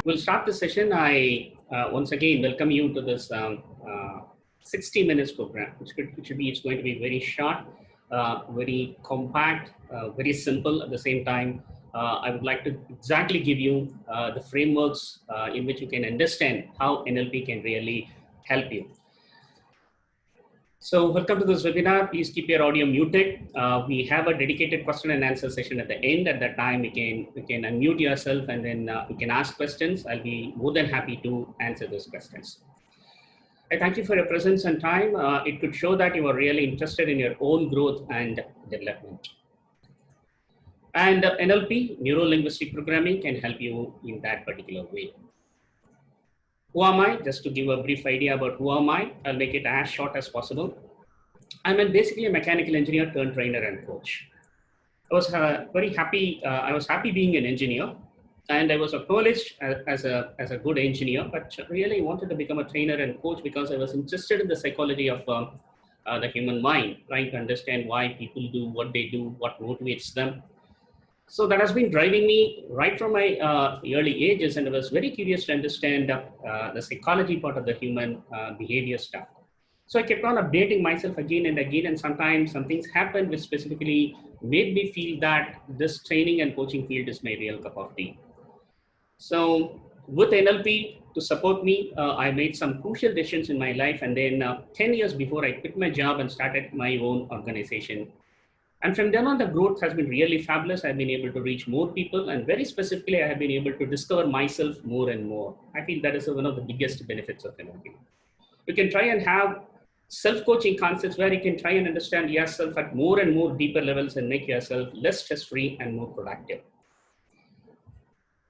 We'll start the session. I once again welcome you to this 60 minutes program, it's going to be very short, very compact, very simple at the same time. I would like to exactly give you the frameworks in which you can understand how NLP can really help you. So welcome to this webinar. Please keep your audio muted. We have a dedicated question and answer session at the end. At that time, you can unmute yourself and then you can ask questions. I'll be more than happy to answer those questions. I thank you for your presence and time. It could show that you are really interested in your own growth and development. And NLP, Neuro-Linguistic Programming, can help you in that particular way. Who am I? Just to give a brief idea about who am I, I'll make it as short as possible. I'm basically a mechanical engineer turned trainer and coach. I was very happy. I was happy being an engineer, and I was acknowledged as a good engineer, but really wanted to become a trainer and coach because I was interested in the psychology of the human mind, trying to understand why people do what they do, what motivates them. So that has been driving me right from my early ages, and I was very curious to understand the psychology part of the human behavior stuff. So I kept on updating myself again and again, and sometimes some things happened which specifically made me feel that this training and coaching field is my real cup of tea. So with NLP to support me, I made some crucial decisions in my life, and then 10 years before I quit my job and started my own organization. And from then on, the growth has been really fabulous. I've been able to reach more people, and very specifically, I have been able to discover myself more and more. I feel that is one of the biggest benefits of NLP. You can try and have self-coaching concepts where you can try and understand yourself at more and more deeper levels and make yourself less stress-free and more productive.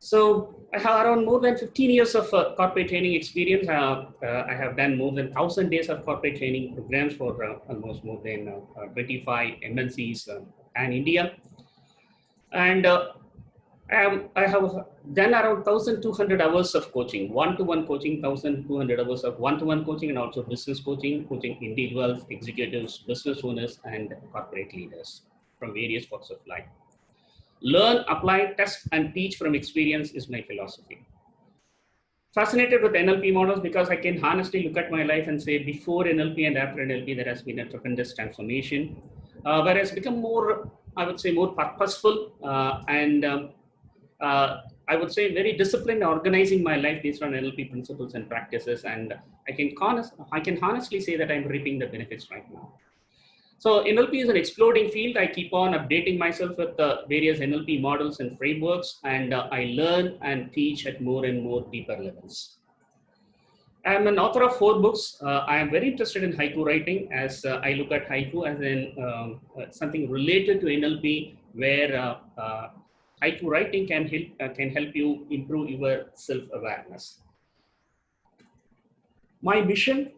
So I have around more than 15 years of corporate training experience. I have done more than 1,000 days of corporate training programs for almost more than 25 MNCs and India. And I have done around 1,200 hours of coaching, one-to-one coaching, 1,200 hours of one-to-one coaching, and also business coaching, coaching individuals, executives, business owners, and corporate leaders from various walks of life. Learn, apply, test, and teach from experience is my philosophy. Fascinated with NLP models because I can honestly look at my life and say before NLP and after NLP, there has been a tremendous transformation, where it's become more, I would say, more purposeful and I would say very disciplined, organizing my life based on NLP principles and practices. And I can honestly say that I'm reaping the benefits right now. So NLP is an exploding field. I keep on updating myself with various NLP models and frameworks, and I learn and teach at more and more deeper levels. I'm an author of 4 books. I am very interested in haiku writing, as I look at haiku as in something related to NLP, where haiku writing can help you improve your self-awareness. My mission: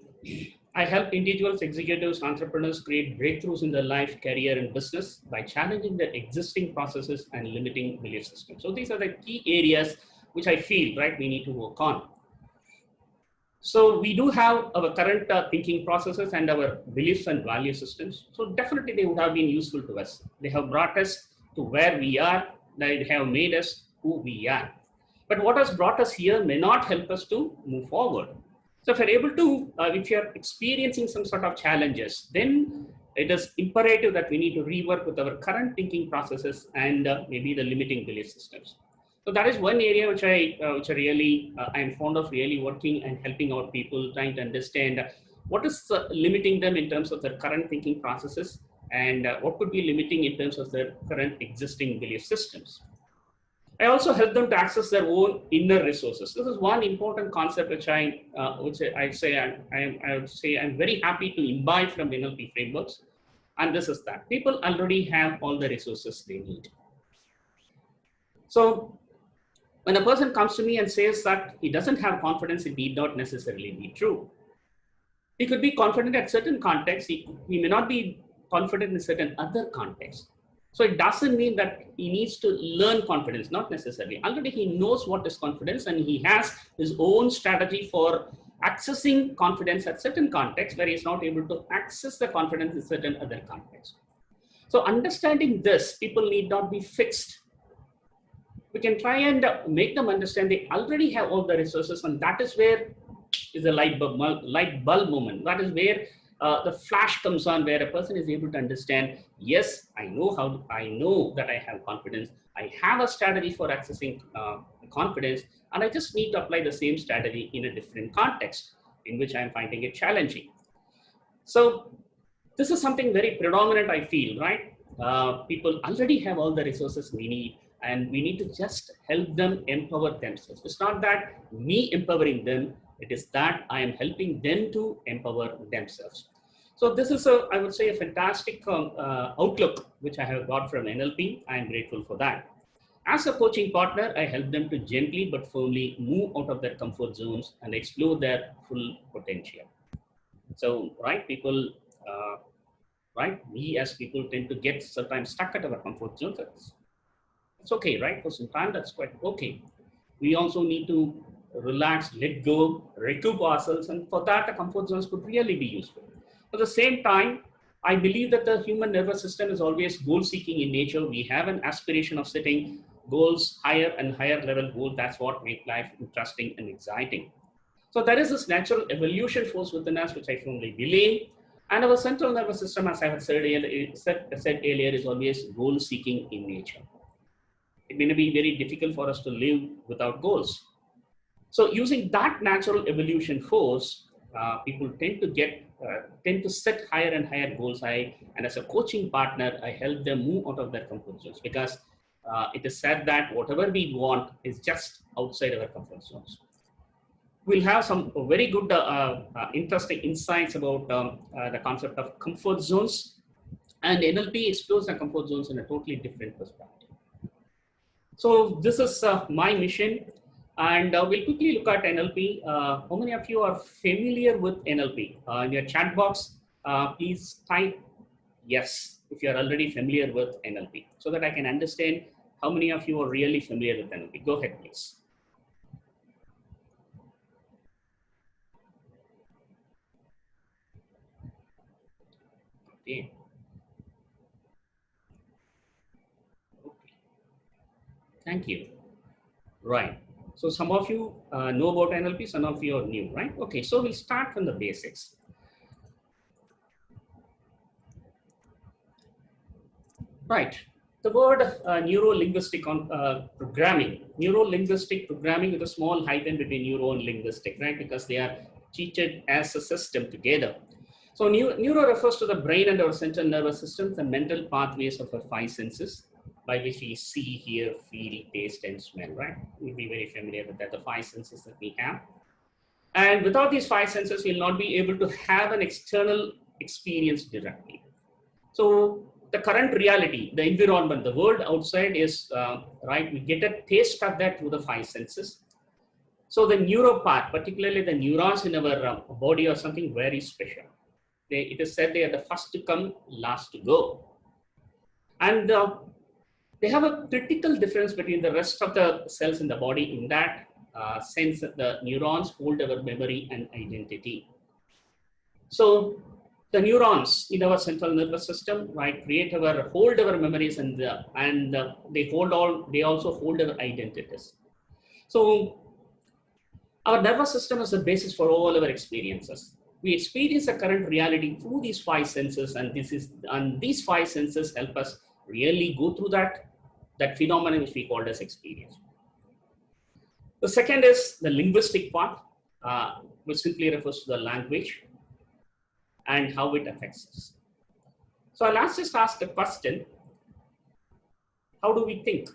I help individuals, executives, entrepreneurs create breakthroughs in their life, career, and business by challenging their existing processes and limiting belief systems. So these are the key areas which I feel, right, we need to work on. So we do have our current thinking processes and our beliefs and value systems. So definitely they would have been useful to us. They have brought us to where we are. They have made us who we are. But what has brought us here may not help us to move forward. So if you're able to, if you're experiencing some sort of challenges, then it is imperative that we need to rework with our current thinking processes and maybe the limiting belief systems. So that is one area which I really, I'm fond of really working and helping out people, trying to understand what is limiting them in terms of their current thinking processes and what could be limiting in terms of their current existing belief systems. I also help them to access their own inner resources. This is one important concept which I would say I'm very happy to imbibe from NLP frameworks, and this is that people already have all the resources they need. So when a person comes to me and says that he doesn't have confidence, it need not necessarily be true. He could be confident at certain contexts. He may not be confident in certain other contexts. So it doesn't mean that he needs to learn confidence, not necessarily. Already he knows what is confidence, and he has his own strategy for accessing confidence at certain contexts where he's not able to access the confidence in certain other contexts. So understanding this, people need not be fixed. we can try and make them understand they already have all the resources, and that is where is the light bulb moment. That is where the flash comes on, where a person is able to understand, yes, I know that I have confidence. I have a strategy for accessing confidence, and I just need to apply the same strategy in a different context in which I'm finding it challenging. So this is something very predominant, I feel, right? People already have all the resources we need, and we need to just help them empower themselves. It's not that me empowering them, it is that I am helping them to empower themselves. So this is I would say, a fantastic outlook which I have got from NLP. I am grateful for that. As a coaching partner, I help them to gently but firmly move out of their comfort zones and explore their full potential. So, right, people, right, we as people tend to get sometimes stuck at our comfort zones. It's okay, right? For some time, that's quite okay. We also need to relax, let go, recoup ourselves, and for that, the comfort zones could really be useful. At the same time, I believe that the human nervous system is always goal-seeking in nature. We have an aspiration of setting goals, higher and higher level goals. That's what makes life interesting and exciting. So there is this natural evolution force within us, which I firmly believe. And our central nervous system, as I have said earlier, is always goal-seeking in nature. It may be very difficult for us to live without goals. So using that natural evolution force, people tend to set higher and higher goals. And as a coaching partner, I help them move out of their comfort zones, because it is said that whatever we want is just outside our comfort zones. We'll have some very good, interesting insights about the concept of comfort zones, and NLP explores the comfort zones in a totally different perspective. So this is my mission, and we'll quickly look at NLP. How many of you are familiar with NLP? In your chat box, please type yes if you are already familiar with NLP, so that I can understand how many of you are really familiar with NLP. Go ahead, please. Okay. Okay. Thank you. Right. So some of you know about NLP, some of you are new, right? Okay, so we'll start from the basics. Right. The word neuro-linguistic neuro-linguistic programming with a small hyphen between neuro and linguistic, right? Because they are treated as a system together. So neuro refers to the brain and our central nervous systems and mental pathways of our five senses, by which we see, hear, feel, taste, and smell, right? We'll be very familiar with that, the five senses that we have. And without these five senses, we'll not be able to have an external experience directly. So the current reality, the environment, the world outside is, right, we get a taste of that through the five senses. So the neuro part, particularly the neurons in our body, are something very special. It is said they are the first to come, last to go. And they have a critical difference between the rest of the cells in the body in that sense that the neurons hold our memory and identity. So the neurons in our central nervous system, right, hold our memories, and they also hold our identities. So our nervous system is the basis for all our experiences. We experience the current reality through these five senses, and these five senses help us really go through that phenomenon which we call as experience. The second is the linguistic part, which simply refers to the language and how it affects us. So I'll just ask the question, how do we think?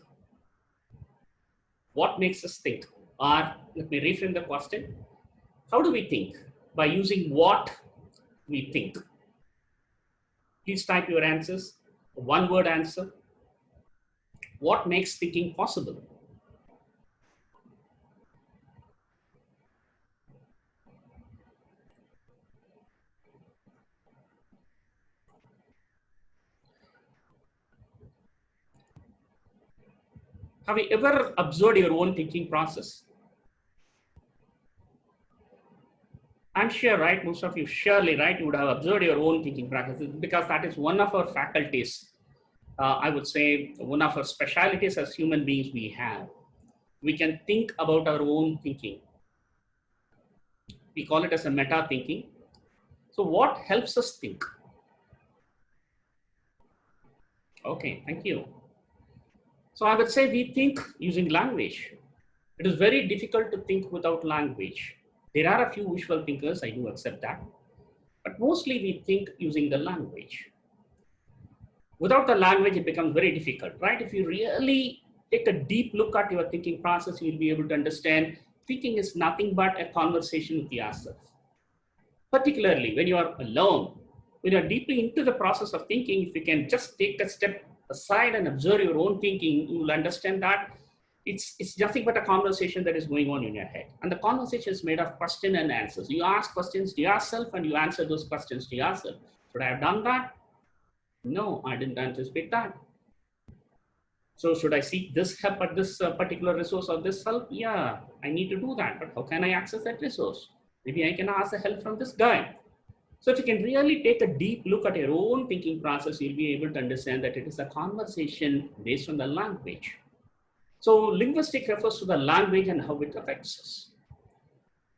What makes us think? Or let me reframe the question, how do we think? By using what we think. Please type your answers, one word answer. What makes thinking possible? Have you ever observed your own thinking process? I'm sure, right? Most of you surely, right? You would have observed your own thinking practices, because that is one of our faculties. I would say, one of our specialities as human beings we have. We can think about our own thinking. We call it as a meta thinking. So what helps us think? Okay, thank you. So I would say we think using language. It is very difficult to think without language. There are a few visual thinkers, I do accept that. But mostly we think using the language. Without the language, it becomes very difficult, right? If you really take a deep look at your thinking process, you'll be able to understand thinking is nothing but a conversation with yourself. Particularly when you are alone, when you're deeply into the process of thinking, if you can just take a step aside and observe your own thinking, you will understand that it's nothing but a conversation that is going on in your head. And the conversation is made of question and answers. You ask questions to yourself and you answer those questions to yourself. Should I have done that? No, I didn't anticipate that. So should I seek this help at this particular resource or this help? Yeah, I need to do that. But how can I access that resource? Maybe I can ask the help from this guy. So if you can really take a deep look at your own thinking process, you'll be able to understand that it is a conversation based on the language. So linguistic refers to the language and how it affects us.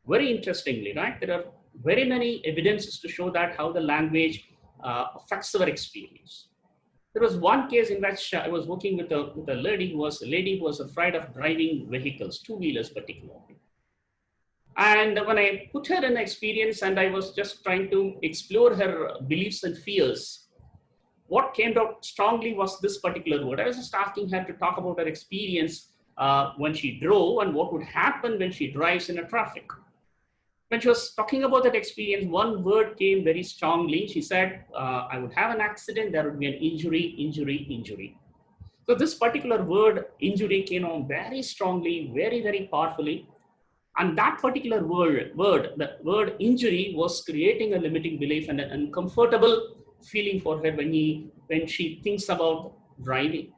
Very interestingly, right? There are very many evidences to show that how the language affects our experience. There was one case in which I was working with a lady who was afraid of driving vehicles, two-wheelers particularly. And when I put her in experience and I was just trying to explore her beliefs and fears, what came out strongly was this particular word. I was just asking her to talk about her experience when she drove and what would happen when she drives in a traffic. When she was talking about that experience, one word came very strongly. She said, I would have an accident, there would be an injury, injury, injury. So this particular word, injury, came on very strongly, very, very powerfully. And that particular word, the word injury, was creating a limiting belief and an uncomfortable feeling for her when she thinks about driving.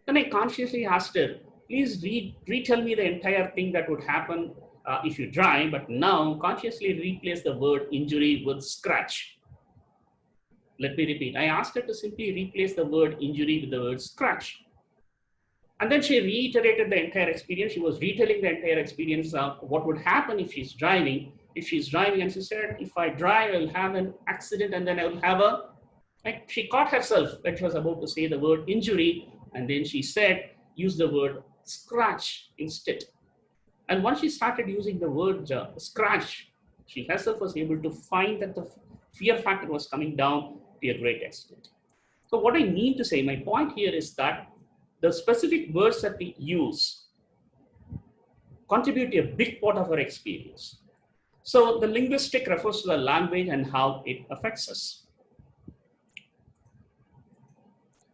Then I consciously asked her, please retell me the entire thing that would happen if you drive, but now consciously replace the word injury with scratch. Let me repeat. I asked her to simply replace the word injury with the word scratch. And then she reiterated the entire experience. She was retelling the entire experience of what would happen if she's driving. If she's driving, and she said, if I drive, I'll have an accident and then I will have like she caught herself when she was about to say the word injury. And then she said, use the word scratch instead. And once she started using the word scratch, she herself was able to find that the fear factor was coming down to a great extent. So what I mean to say, my point here is that the specific words that we use contribute to a big part of our experience. So the linguistic refers to the language and how it affects us.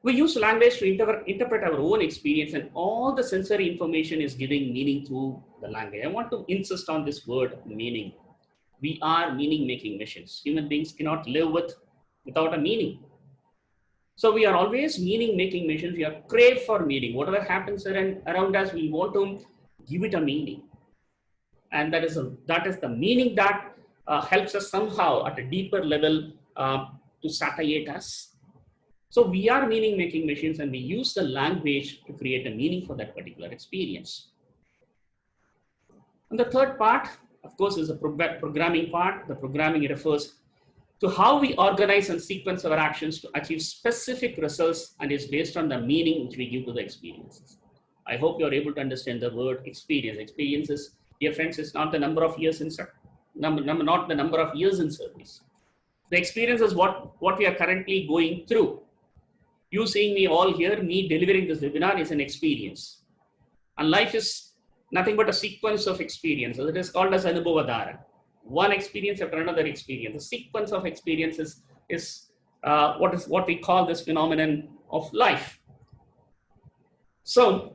We use language to interpret our own experience, and all the sensory information is giving meaning to the language. I want to insist on this word, meaning. We are meaning-making machines. Human beings cannot live without a meaning. So we are always meaning-making machines. We are crave for meaning. Whatever happens around us, we want to give it a meaning. And that is the meaning that helps us somehow at a deeper level to satiate us. So we are meaning-making machines, and we use the language to create a meaning for that particular experience. And the third part, of course, is the programming part. The programming refers to how we organize and sequence our actions to achieve specific results, and is based on the meaning which we give to the experiences. I hope you're able to understand the word experience. Experiences, dear friends, is not the number of years in not the number of years in service. The experience is what we are currently going through. You seeing me all here, me delivering this webinar is an experience. And life is nothing but a sequence of experiences. It is called as Anubhavadhara. One experience after another experience. The sequence of experiences is what we call this phenomenon of life. So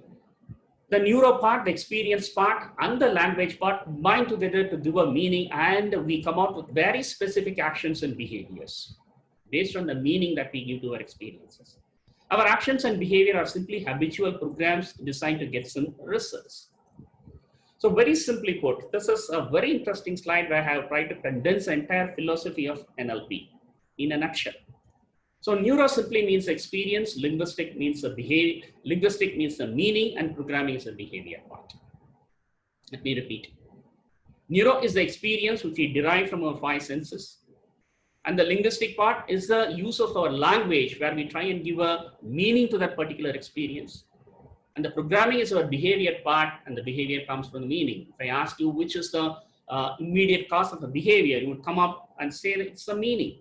the neuro part, the experience part, and the language part bind together to give a meaning, and we come out with very specific actions and behaviors based on the meaning that we give to our experiences. Our actions and behavior are simply habitual programs designed to get some results. So very simply put, this is a very interesting slide where I have tried to condense the entire philosophy of NLP in a nutshell. So neuro simply means experience, linguistic means the behavior, linguistic means the meaning, and programming is the behavior part. Let me repeat. Neuro is the experience which we derive from our five senses. And the linguistic part is the use of our language where we try and give a meaning to that particular experience. And the programming is our behavior part, and the behavior comes from the meaning. If I ask you which is the immediate cause of the behavior, you would come up and say that it's the meaning.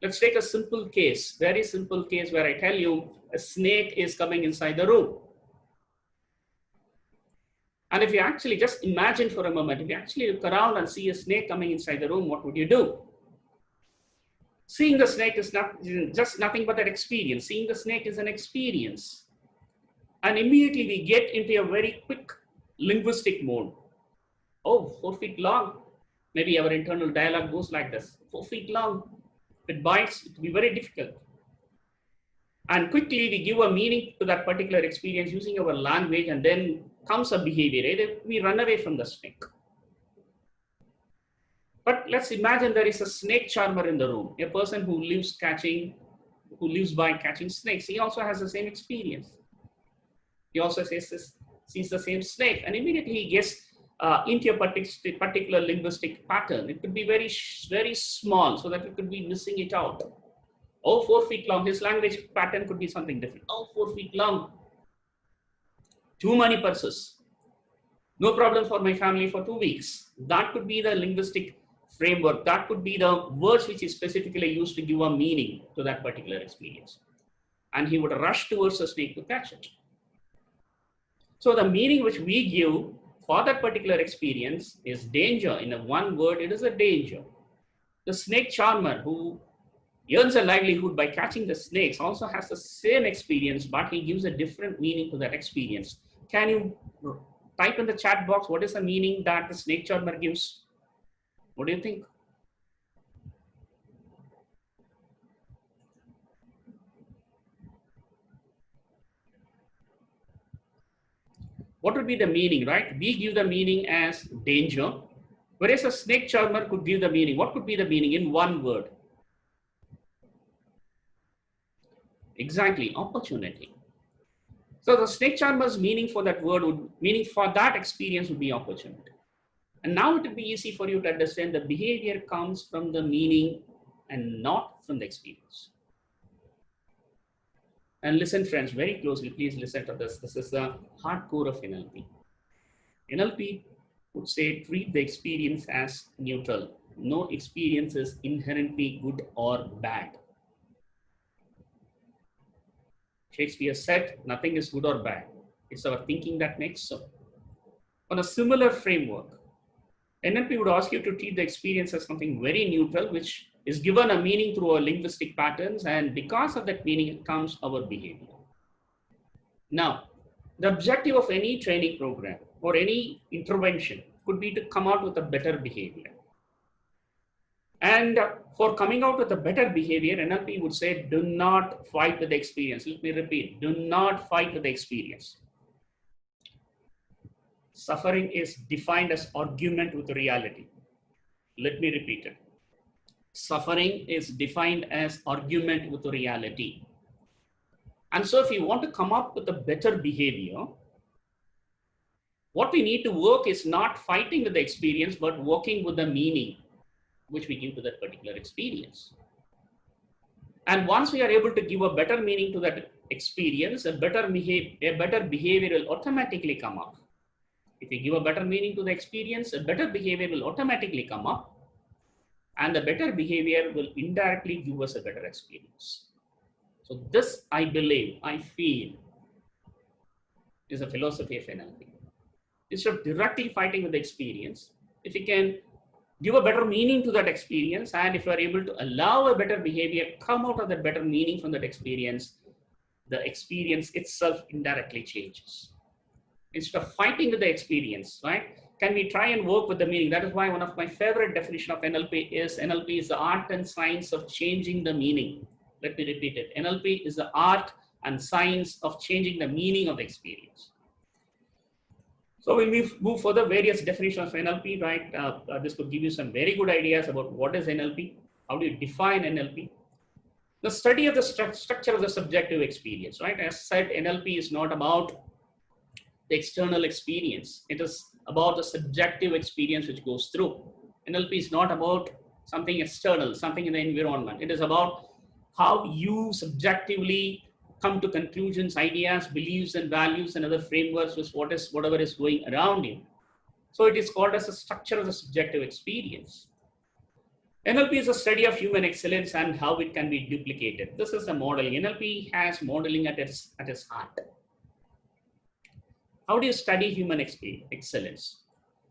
Let's take a simple case, very simple case where I tell you a snake is coming inside the room. And if you actually just imagine for a moment, if you actually look around and see a snake coming inside the room, what would you do? Seeing the snake is just nothing but an experience. Seeing the snake is an experience. And immediately we get into a very quick linguistic mode. Oh, 4 feet long. Maybe our internal dialogue goes like this. 4 feet long. If it bites, it will be very difficult. And quickly we give a meaning to that particular experience using our language, and then comes a behavior. Either we run away from the snake. But let's imagine there is a snake charmer in the room, a person who lives by catching snakes. He also has the same experience. He also sees the same snake, and immediately he gets into a particular linguistic pattern. It could be very, very small so that we could be missing it out. Oh, 4 feet long. His language pattern could be something different. Oh, 4 feet long. Too many purses. No problem for my family for 2 weeks. That could be the linguistic framework. That could be the words which is specifically used to give a meaning to that particular experience. And he would rush towards the snake to catch it. So the meaning which we give for that particular experience is danger. In a one word, it is a danger. The snake charmer who earns a livelihood by catching the snakes also has the same experience, but he gives a different meaning to that experience. Can you type in the chat box what is the meaning that the snake charmer gives? What do you think? What would be the meaning, right? We give the meaning as danger, whereas a snake charmer could give the meaning. What could be the meaning in one word? Exactly, opportunity. So the snake charmer's meaning for that word meaning for that experience would be opportunity. And now it would be easy for you to understand the behavior comes from the meaning and not from the experience. And listen, friends, very closely, please listen to this. This is the hardcore of NLP. NLP would say, treat the experience as neutral. No experience is inherently good or bad. Shakespeare said, nothing is good or bad. It's our thinking that makes so. On a similar framework, NLP would ask you to treat the experience as something very neutral, which is given a meaning through our linguistic patterns, and because of that meaning comes our behavior. Now, the objective of any training program or any intervention could be to come out with a better behavior. And for coming out with a better behavior, NLP would say, do not fight with the experience. Let me repeat, do not fight with the experience. Suffering is defined as argument with reality. Let me repeat it. Suffering is defined as argument with reality. And so if you want to come up with a better behavior, what we need to work is not fighting with the experience, but working with the meaning which we give to that particular experience. And once we are able to give a better meaning to that experience, a better behavior will automatically come up. If you give a better meaning to the experience, a better behavior will automatically come up. And the better behavior will indirectly give us a better experience. So this, I believe, I feel, is a philosophy of NLP. Instead of directly fighting with the experience, if you can give a better meaning to that experience, and if you are able to allow a better behavior come out of that better meaning from that experience, the experience itself indirectly changes. Instead of fighting with the experience, right? Can we try and work with the meaning? That is why one of my favorite definition of NLP is the art and science of changing the meaning. Let me repeat it. NLP is the art and science of changing the meaning of the experience. So when we move further, various definitions of NLP, right? This could give you some very good ideas about what is NLP, how do you define NLP. The study of the structure of the subjective experience, right? As said, NLP is not about the external experience. It is about the subjective experience which goes through. NLP is not about something external, something in the environment. It is about how you subjectively come to conclusions, ideas, beliefs, and values, and other frameworks with whatever is going around you. So it is called as a structure of the subjective experience. NLP is a study of human excellence and how it can be duplicated. This is a modeling. NLP has modeling at its heart. How do you study human excellence?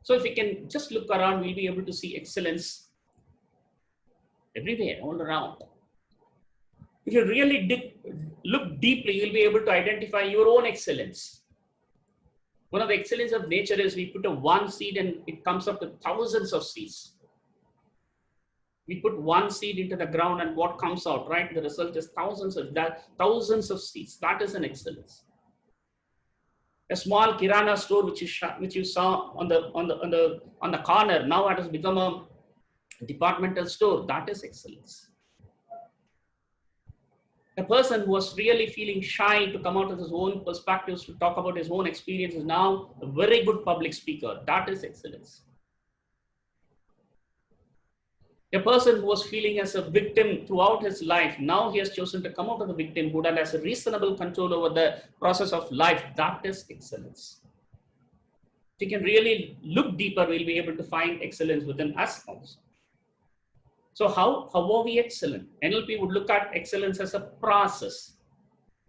So if we can just look around, we'll be able to see excellence everywhere, all around. If you really look deeply, you'll be able to identify your own excellence. One of the excellence of nature is we put a one seed and it comes up with thousands of seeds. We put one seed into the ground and what comes out, right? The result is thousands of seeds. That is an excellence. A small kirana store which you saw on the corner, now it has become a departmental store. That is excellence. A person who was really feeling shy to come out of his own perspectives, to talk about his own experience, is now a very good public speaker. That is excellence. A person who was feeling as a victim throughout his life, now he has chosen to come out of the victimhood and has a reasonable control over the process of life. That is excellence. If you can really look deeper, we'll be able to find excellence within us also. So how are we excellent? NLP would look at excellence as a process.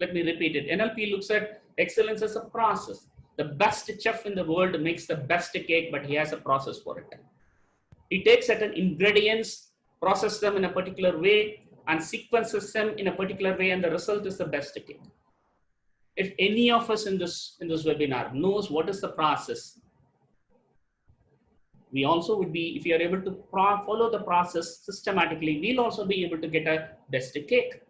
Let me repeat it. NLP looks at excellence as a process. The best chef in the world makes the best cake, but he has a process for it. He takes certain ingredients, processes them in a particular way, and sequences them in a particular way, and the result is the best cake. If any of us in this webinar knows what is the process, we also would be, if you are able to follow the process systematically, we'll also be able to get a best cake.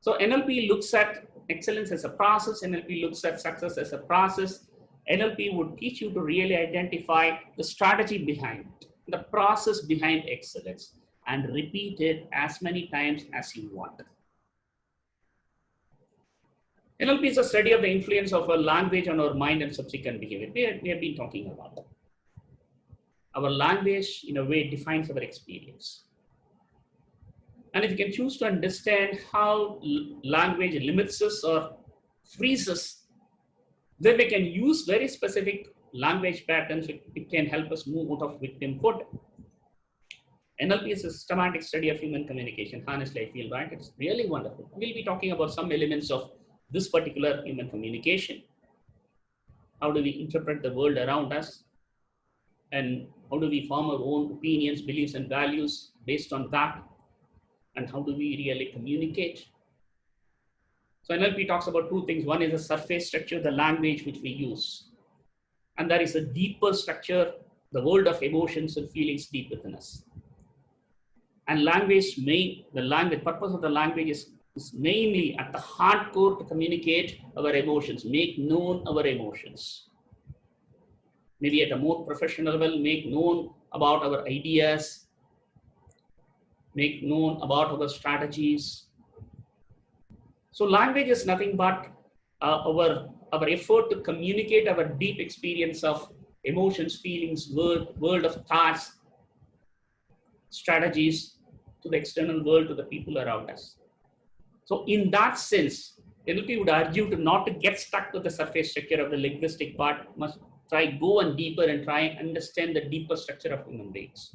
So NLP looks at excellence as a process. NLP looks at success as a process. NLP would teach you to really identify the strategy behind it, the process behind excellence, and repeat it as many times as you want. NLP is a study of the influence of our language on our mind and subsequent behavior. We have been talking about it. Our language, in a way, defines our experience. And if you can choose to understand how language limits us or frees us, then we can use very specific language patterns. It can help us move out of victimhood. NLP is a systematic study of human communication. Honestly, I feel, right? It's really wonderful. We'll be talking about some elements of this particular human communication. How do we interpret the world around us? And how do we form our own opinions, beliefs, and values based on that? And how do we really communicate? So NLP talks about two things. One is the surface structure, the language which we use. And there is a deeper structure, the world of emotions and feelings deep within us. And the purpose of the language is mainly at the hardcore to communicate our emotions, make known our emotions. Maybe at a more professional level, make known about our ideas, make known about our strategies. So language is nothing but our effort to communicate our deep experience of emotions, feelings, world of thoughts, strategies to the external world, to the people around us. So in that sense, NLP would argue to not to get stuck to the surface structure of the linguistic part, must try go on deeper and try and understand the deeper structure of human beings.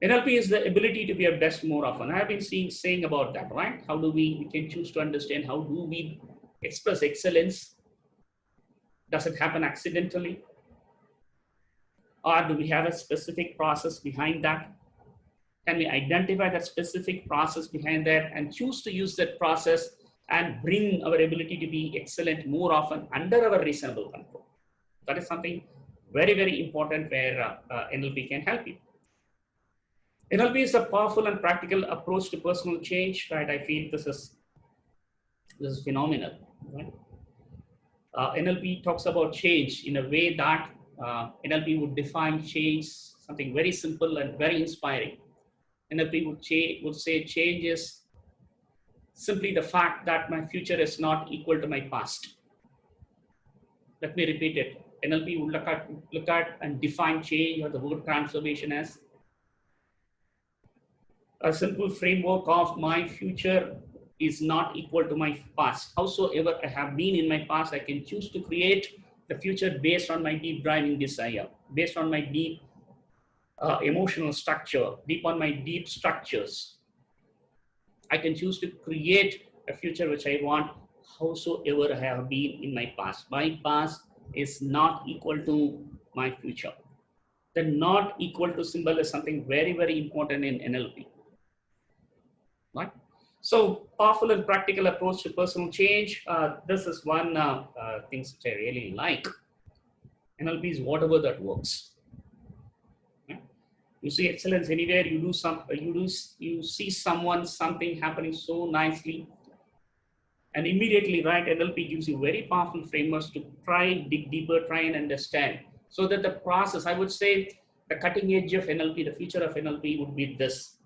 NLP is the ability to be our best more often. I have been saying about that, right? How do we can choose to understand how do we express excellence? Does it happen accidentally? Or do we have a specific process behind that? Can we identify that specific process behind that and choose to use that process and bring our ability to be excellent more often under our reasonable control? That is something very, very important where NLP can help you. NLP is a powerful and practical approach to personal change, right? I feel this is phenomenal, right? NLP talks about change in a way that NLP would define change, something very simple and very inspiring. NLP would say change is simply the fact that my future is not equal to my past. Let me repeat it. NLP would look at and define change or the word transformation as a simple framework of my future is not equal to my past. Howsoever I have been in my past, I can choose to create the future based on my deep driving desire, based on my deep emotional structure, deep on my deep structures. I can choose to create a future which I want, howsoever I have been in my past. My past is not equal to my future. The not equal to symbol is something very, very important in NLP. Right? So, powerful and practical approach to personal change. This is one thing which I really like. NLP is whatever that works. Right? You see excellence anywhere. You see something happening so nicely, and immediately, right? NLP gives you very powerful frameworks to dig deeper, try and understand. So that the process, I would say, the cutting edge of NLP, the future of NLP would be this.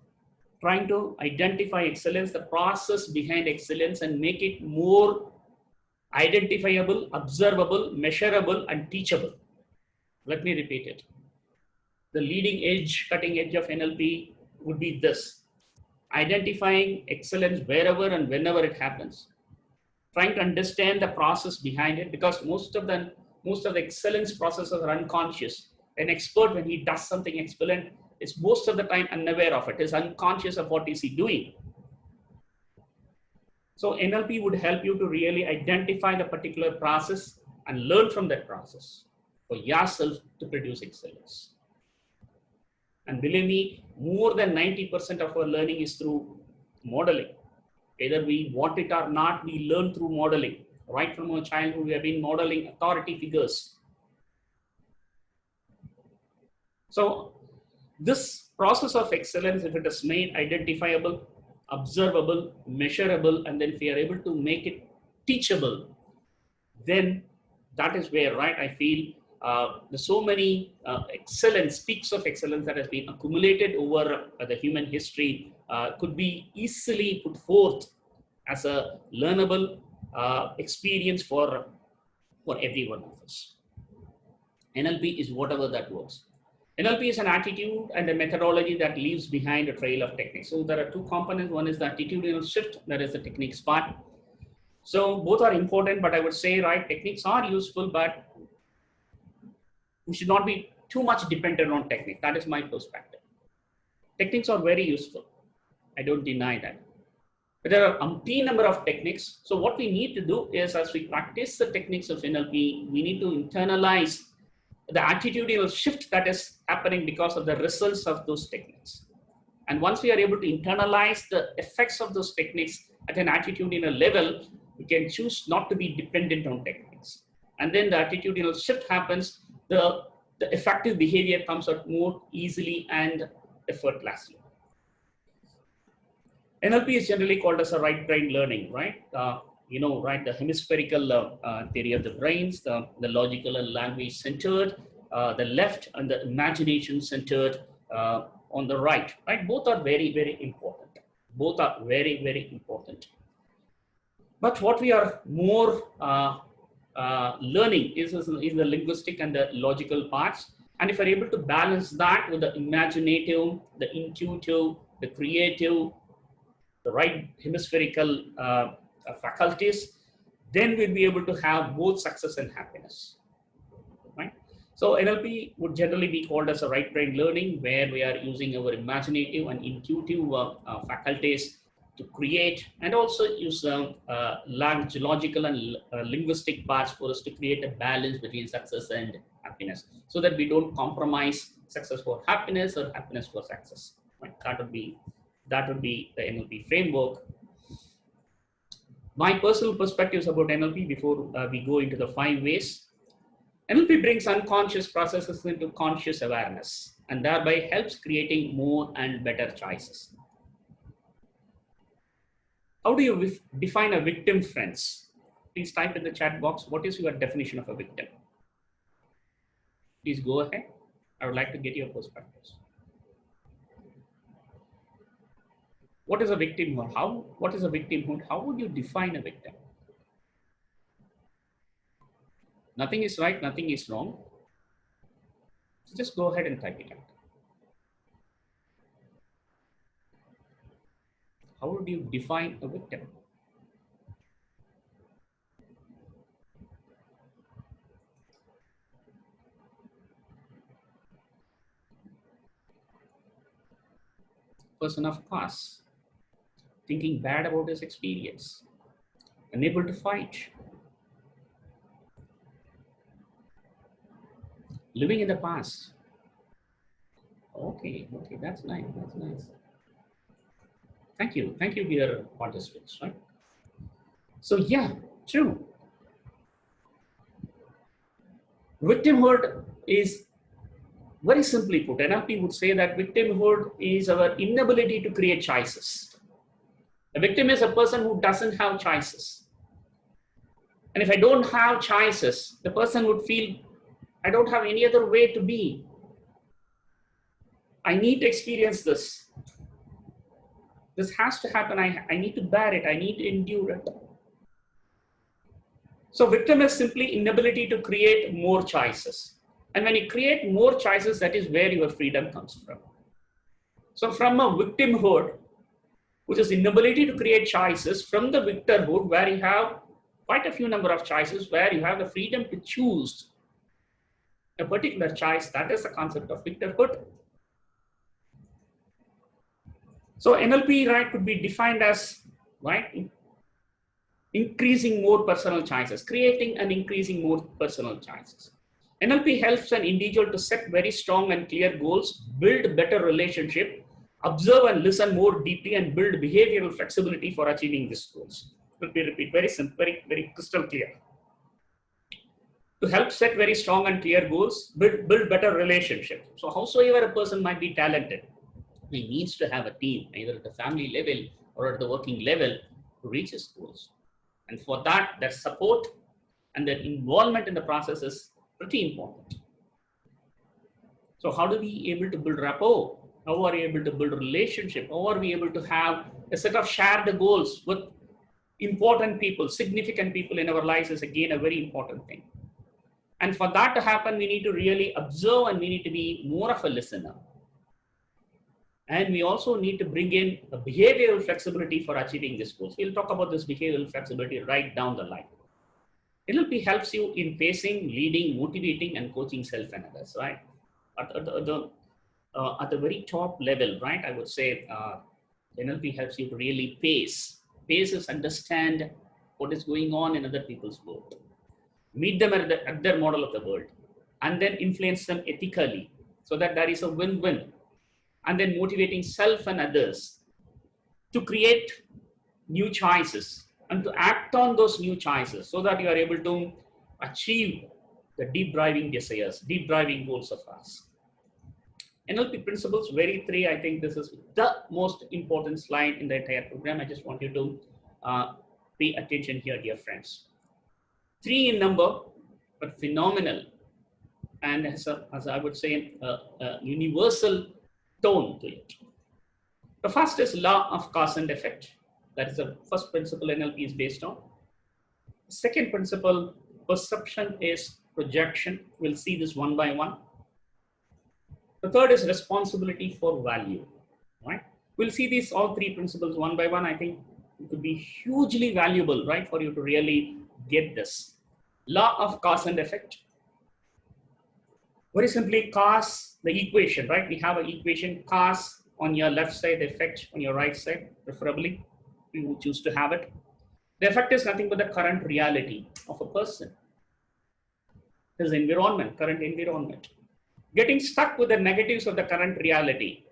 Trying to identify excellence, the process behind excellence, and make it more identifiable, observable, measurable, and teachable. Let me repeat it. The leading edge, cutting edge of NLP would be this. Identifying excellence wherever and whenever it happens. Trying to understand the process behind it, because most of the excellence processes are unconscious. An expert, when he does something excellent, is most of the time unaware of it, is unconscious of what is he doing. So NLP would help you to really identify the particular process and learn from that process for yourself to produce excellence. And believe me, more than 90% of our learning is through modeling. Either we want it or not, we learn through modeling. Right from our childhood, we have been modeling authority figures. So this process of excellence, if it is made identifiable, observable, measurable, and then if we are able to make it teachable, then that is where, right, I feel there's so many peaks of excellence that has been accumulated over the human history could be easily put forth as a learnable experience for every one of us. NLP is whatever that works. NLP is an attitude and a methodology that leaves behind a trail of techniques. So there are two components. One is the attitudinal shift, that is the techniques part. So both are important, but I would say, right, techniques are useful, but we should not be too much dependent on technique. That is my perspective. Techniques are very useful. I don't deny that. But there are umpteen number of techniques. So what we need to do is, as we practice the techniques of NLP, we need to internalize the attitudinal shift that is happening because of the results of those techniques. And once we are able to internalize the effects of those techniques at an attitudinal level, we can choose not to be dependent on techniques. And then the attitudinal shift happens, the effective behavior comes out more easily and effortlessly. NLP is generally called as a right brain learning, right? Right, the hemispherical theory of the brains, the logical and language centered, the left and the imagination centered on the right, right? Both are very, very important. Both are very, very important. But what we are more learning is the linguistic and the logical parts. And if we're able to balance that with the imaginative, the intuitive, the creative, the right hemispherical faculties, then we'll be able to have both success and happiness, right? So NLP would generally be called as a right brain learning, where we are using our imaginative and intuitive faculties to create, and also use logical and linguistic parts for us to create a balance between success and happiness, so that we don't compromise success for happiness or happiness for success, right? That would be the NLP framework. My personal perspectives about NLP before we go into the 5 ways. NLP brings unconscious processes into conscious awareness and thereby helps creating more and better choices. How do you define a victim, friends? Please type in the chat box, what is your definition of a victim? Please go ahead. I would like to get your perspectives. What is a victimhood? What is a victimhood? How would you define a victim? Nothing is right, nothing is wrong. So just go ahead and type it out. How would you define a victim? Person of past, thinking bad about his experience, unable to fight, living in the past. Okay, that's nice, that's nice. Thank you, dear participants, right? So yeah, true. Victimhood is, very simply put, NLP would say that victimhood is our inability to create choices. A victim is a person who doesn't have choices. And if I don't have choices, the person would feel, I don't have any other way to be. I need to experience this. This has to happen. I need to bear it. I need to endure it. So victim is simply inability to create more choices. And when you create more choices, that is where your freedom comes from. So from a victimhood, which is inability to create choices, from the victorhood, where you have quite a few number of choices, where you have the freedom to choose a particular choice, that is the concept of victorhood. So NLP right could be defined as, right, increasing more personal choices, creating and increasing more personal choices. NLP helps an individual to set very strong and clear goals, build better relationship, observe and listen more deeply, and build behavioral flexibility for achieving these goals. Let me repeat, very simple, very crystal clear. To help set very strong and clear goals, build better relationships. So howsoever a person might be talented, he needs to have a team, either at the family level or at the working level, to reach his goals. And for that, their support and their involvement in the process is pretty important. So how do we able to build rapport? How are we able to build relationship? How are we able to have a set of shared goals with important people, significant people in our lives is again a very important thing. And for that to happen, we need to really observe and we need to be more of a listener. And we also need to bring in a behavioral flexibility for achieving this goals. We'll talk about this behavioral flexibility right down the line. NLP helps you in pacing, leading, motivating, and coaching self and others, right? At the very top level, right? I would say NLP helps you to really pace. Pace is understand what is going on in other people's world. Meet them at their model of the world, and then influence them ethically so that there is a win-win. And then motivating self and others to create new choices and to act on those new choices so that you are able to achieve the deep driving desires, deep driving goals of us. NLP principles, very three, I think this is the most important slide in the entire program. I just want you to pay attention here, dear friends. 3 in number, but phenomenal. And as I would say, a universal tone to it. The first is law of cause and effect. That is the first principle NLP is based on. Second principle, perception is projection. We'll see this one by one. The third is responsibility for value, right? We'll see these all 3 principles one by one. I think it could be hugely valuable, right, for you to really get this. Law of cause and effect. Very simply, cause, the equation, right? We have an equation, cause on your left side, effect on your right side, preferably. We would choose to have it. The effect is nothing but the current reality of a person. His environment, current environment. Getting stuck with the negatives of the current reality.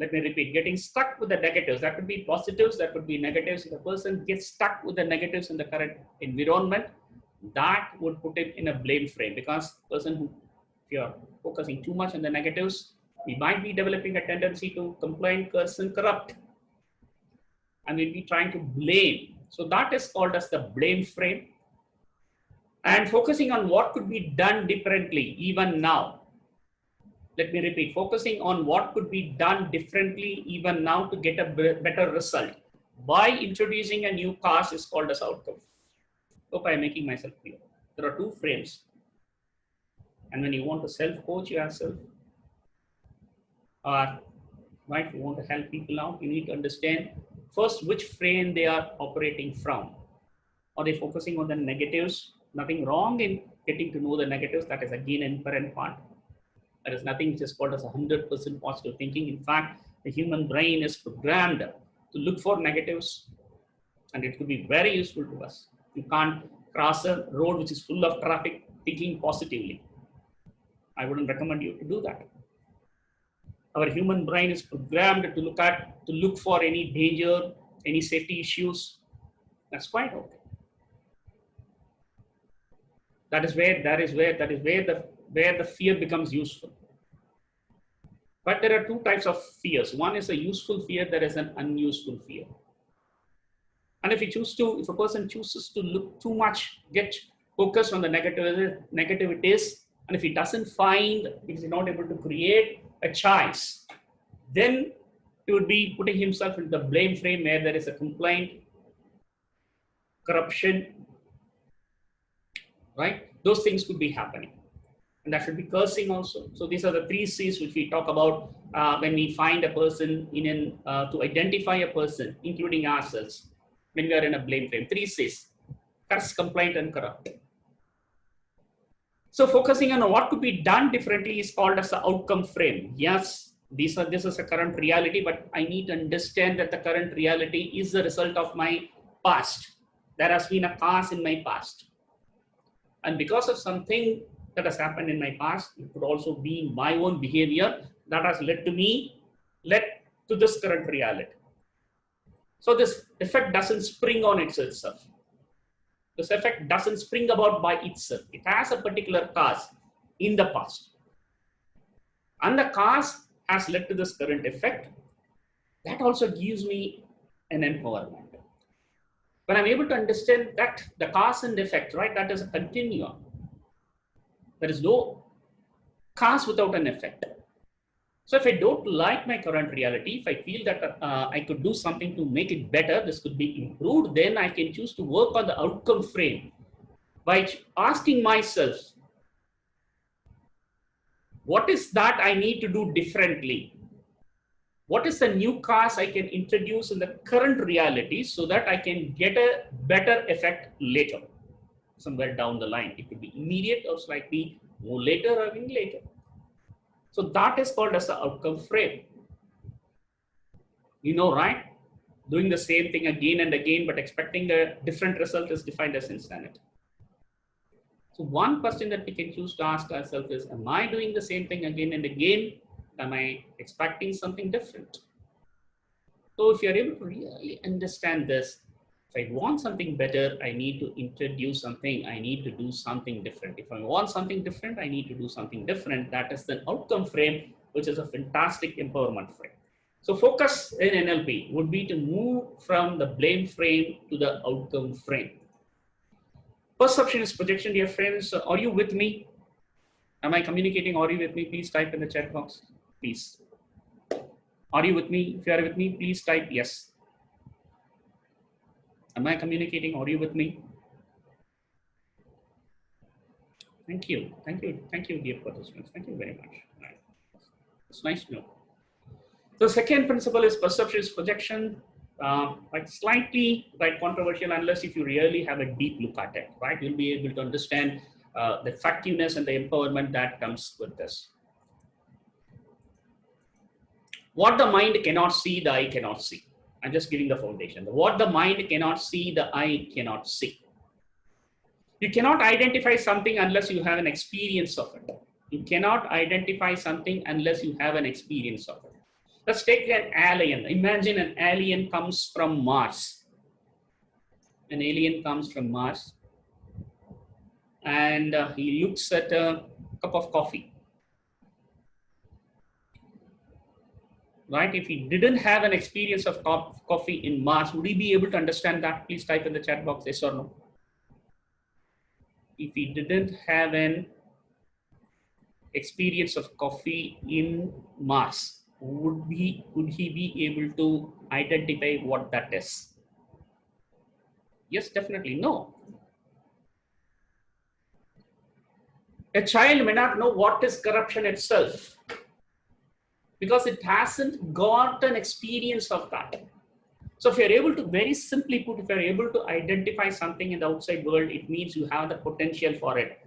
Let me repeat, getting stuck with the negatives. That could be positives, that could be negatives. If a person gets stuck with the negatives in the current environment, that would put him in a blame frame, because the person who, if you're focusing too much on the negatives, we might be developing a tendency to complain, curse, and corrupt. And we'll be trying to blame. So that is called as the blame frame. And focusing on what could be done differently even now. Let me repeat, focusing on what could be done differently even now to get a better result by introducing a new cause is called as outcome. Hope I'm making myself clear. There are two frames. And when you want to self-coach yourself, or right, you want to help people out, you need to understand first which frame they are operating from. Are they focusing on the negatives? Nothing wrong in getting to know the negatives. That is again an inherent part. There is nothing which is called as 100% positive thinking. In fact, the human brain is programmed to look for negatives, and it could be very useful to us. You can't cross a road which is full of traffic thinking positively. I wouldn't recommend you to do that. Our human brain is programmed to look for any danger, any safety issues. That's quite okay. That is where the fear becomes useful. But there are two types of fears. One is a useful fear, there is an unuseful fear. And if a person chooses to look too much, get focused on the negativities, and if he doesn't find, if he's not able to create a choice, then he would be putting himself in the blame frame where there is a complaint, corruption, right? Those things could be happening. And that should be cursing also. So these are the 3 C's which we talk about when we find a person to identify a person, including ourselves, when we are in a blame frame. 3 C's: curse, complaint, and corrupt. So focusing on what could be done differently is called as the outcome frame. Yes, this is a current reality, but I need to understand that the current reality is the result of my past. There has been a cause in my past. And because of something that has happened in my past, it could also be my own behavior that has led to this current reality. So this effect doesn't spring on itself. This effect doesn't spring about by itself. It has a particular cause in the past. And the cause has led to this current effect. That also gives me an empowerment. When I'm able to understand that the cause and effect, right, that is a continuum. There is no cause without an effect. So if I don't like my current reality, if I feel that I could do something to make it better, this could be improved, then I can choose to work on the outcome frame by asking myself, what is that I need to do differently? What is the new cause I can introduce in the current reality so that I can get a better effect later, somewhere down the line? It could be immediate or slightly more later or even later. So that is called as the outcome frame. You know, right? Doing the same thing again and again, but expecting a different result is defined as insanity. So one question that we can choose to ask ourselves is, am I doing the same thing again and again? Am I expecting something different? So if you're able to really understand this, if I want something better, I need to introduce something. I need to do something different. If I want something different, I need to do something different. That is the outcome frame, which is a fantastic empowerment frame. So focus in NLP would be to move from the blame frame to the outcome frame. Perception is projection, dear friends. Are you with me? Am I communicating? Are you with me? Please type in the chat box, please. Are you with me? If you are with me, please type yes. Am I communicating? Are you with me? Thank you. Thank you. Thank you, dear participants. Thank you very much. Right. It's nice to know. The second principle is perception is projection. Like slightly controversial unless if you really have a deep look at it, right? You'll be able to understand the effectiveness and the empowerment that comes with this. What the mind cannot see, the eye cannot see. I'm just giving the foundation. What the mind cannot see, the eye cannot see. You cannot identify something unless you have an experience of it. You cannot identify something unless you have an experience of it. Let's take an alien. Imagine an alien comes from Mars. An alien comes from Mars and he looks at a cup of coffee. Right? If he didn't have an experience of coffee in Mars, would he be able to understand that? Please type in the chat box, yes or no. If he didn't have an experience of coffee in Mars, would he be able to identify what that is? Yes, definitely no. A child may not know what is corruption itself because it hasn't got an experience of that. So if you're able to, very simply put, if you're able to identify something in the outside world, it means you have the potential for it.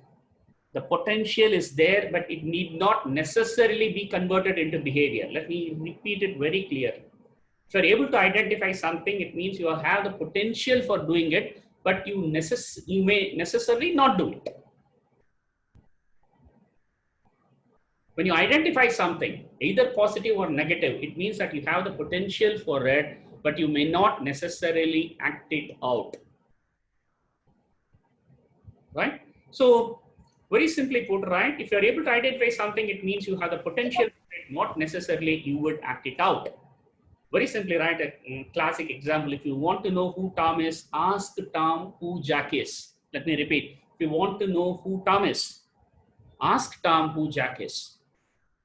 The potential is there, but it need not necessarily be converted into behavior. Let me repeat it very clear. If you're able to identify something, it means you have the potential for doing it, but you may necessarily not do it. When you identify something, either positive or negative, it means that you have the potential for it, but you may not necessarily act it out. Right? So, very simply put, right? If you're able to identify something, it means you have the potential for it, not necessarily you would act it out. Very simply, right? A classic example, if you want to know who Tom is, ask Tom who Jack is. Let me repeat. If you want to know who Tom is, ask Tom who Jack is.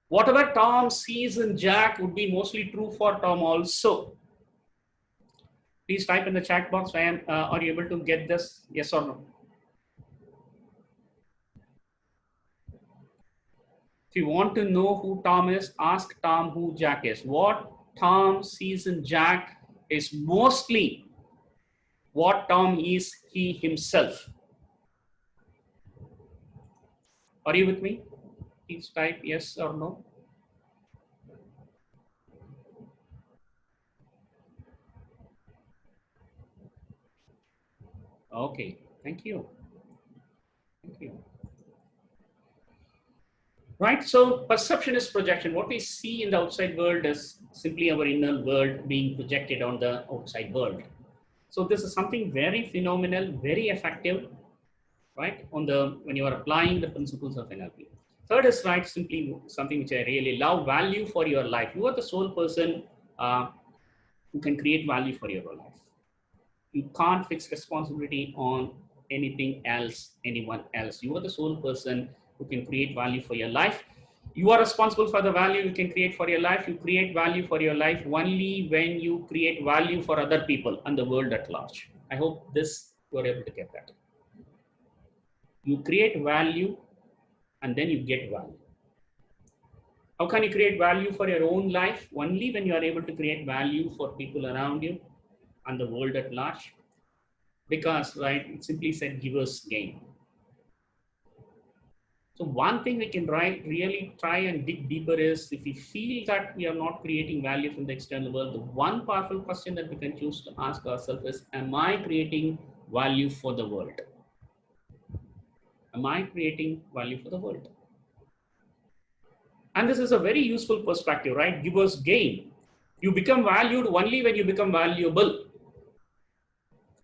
Whatever Tom sees in Jack would be mostly true for Tom also. Please type in the chat box. Are you able to get this? Yes or no? If you want to know who Tom is, ask Tom who Jack is. What Tom sees in Jack is mostly what Tom is he himself. Are you with me? Please type yes or no. Okay, thank you. Thank you. Right, so perception is projection. What we see in the outside world is simply our inner world being projected on the outside world. So this is something very phenomenal, very effective, right? When you are applying the principles of NLP. Third is right, simply something which I really love: value for your life. You are the sole person who can create value for your life. You can't fix responsibility on anything else, anyone else. You are the sole person who can create value for your life. You are responsible for the value you can create for your life. You create value for your life only when you create value for other people and the world at large. I hope this you are able to get that. You create value and then you get value. How can you create value for your own life? Only when you are able to create value for people around you and the world at large. Because, right, it simply said givers gain. So one thing we can really try and dig deeper is, if we feel that we are not creating value from the external world, the one powerful question that we can choose to ask ourselves is, am I creating value for the world? Am I creating value for the world? And this is a very useful perspective, right? Givers gain. You become valued only when you become valuable.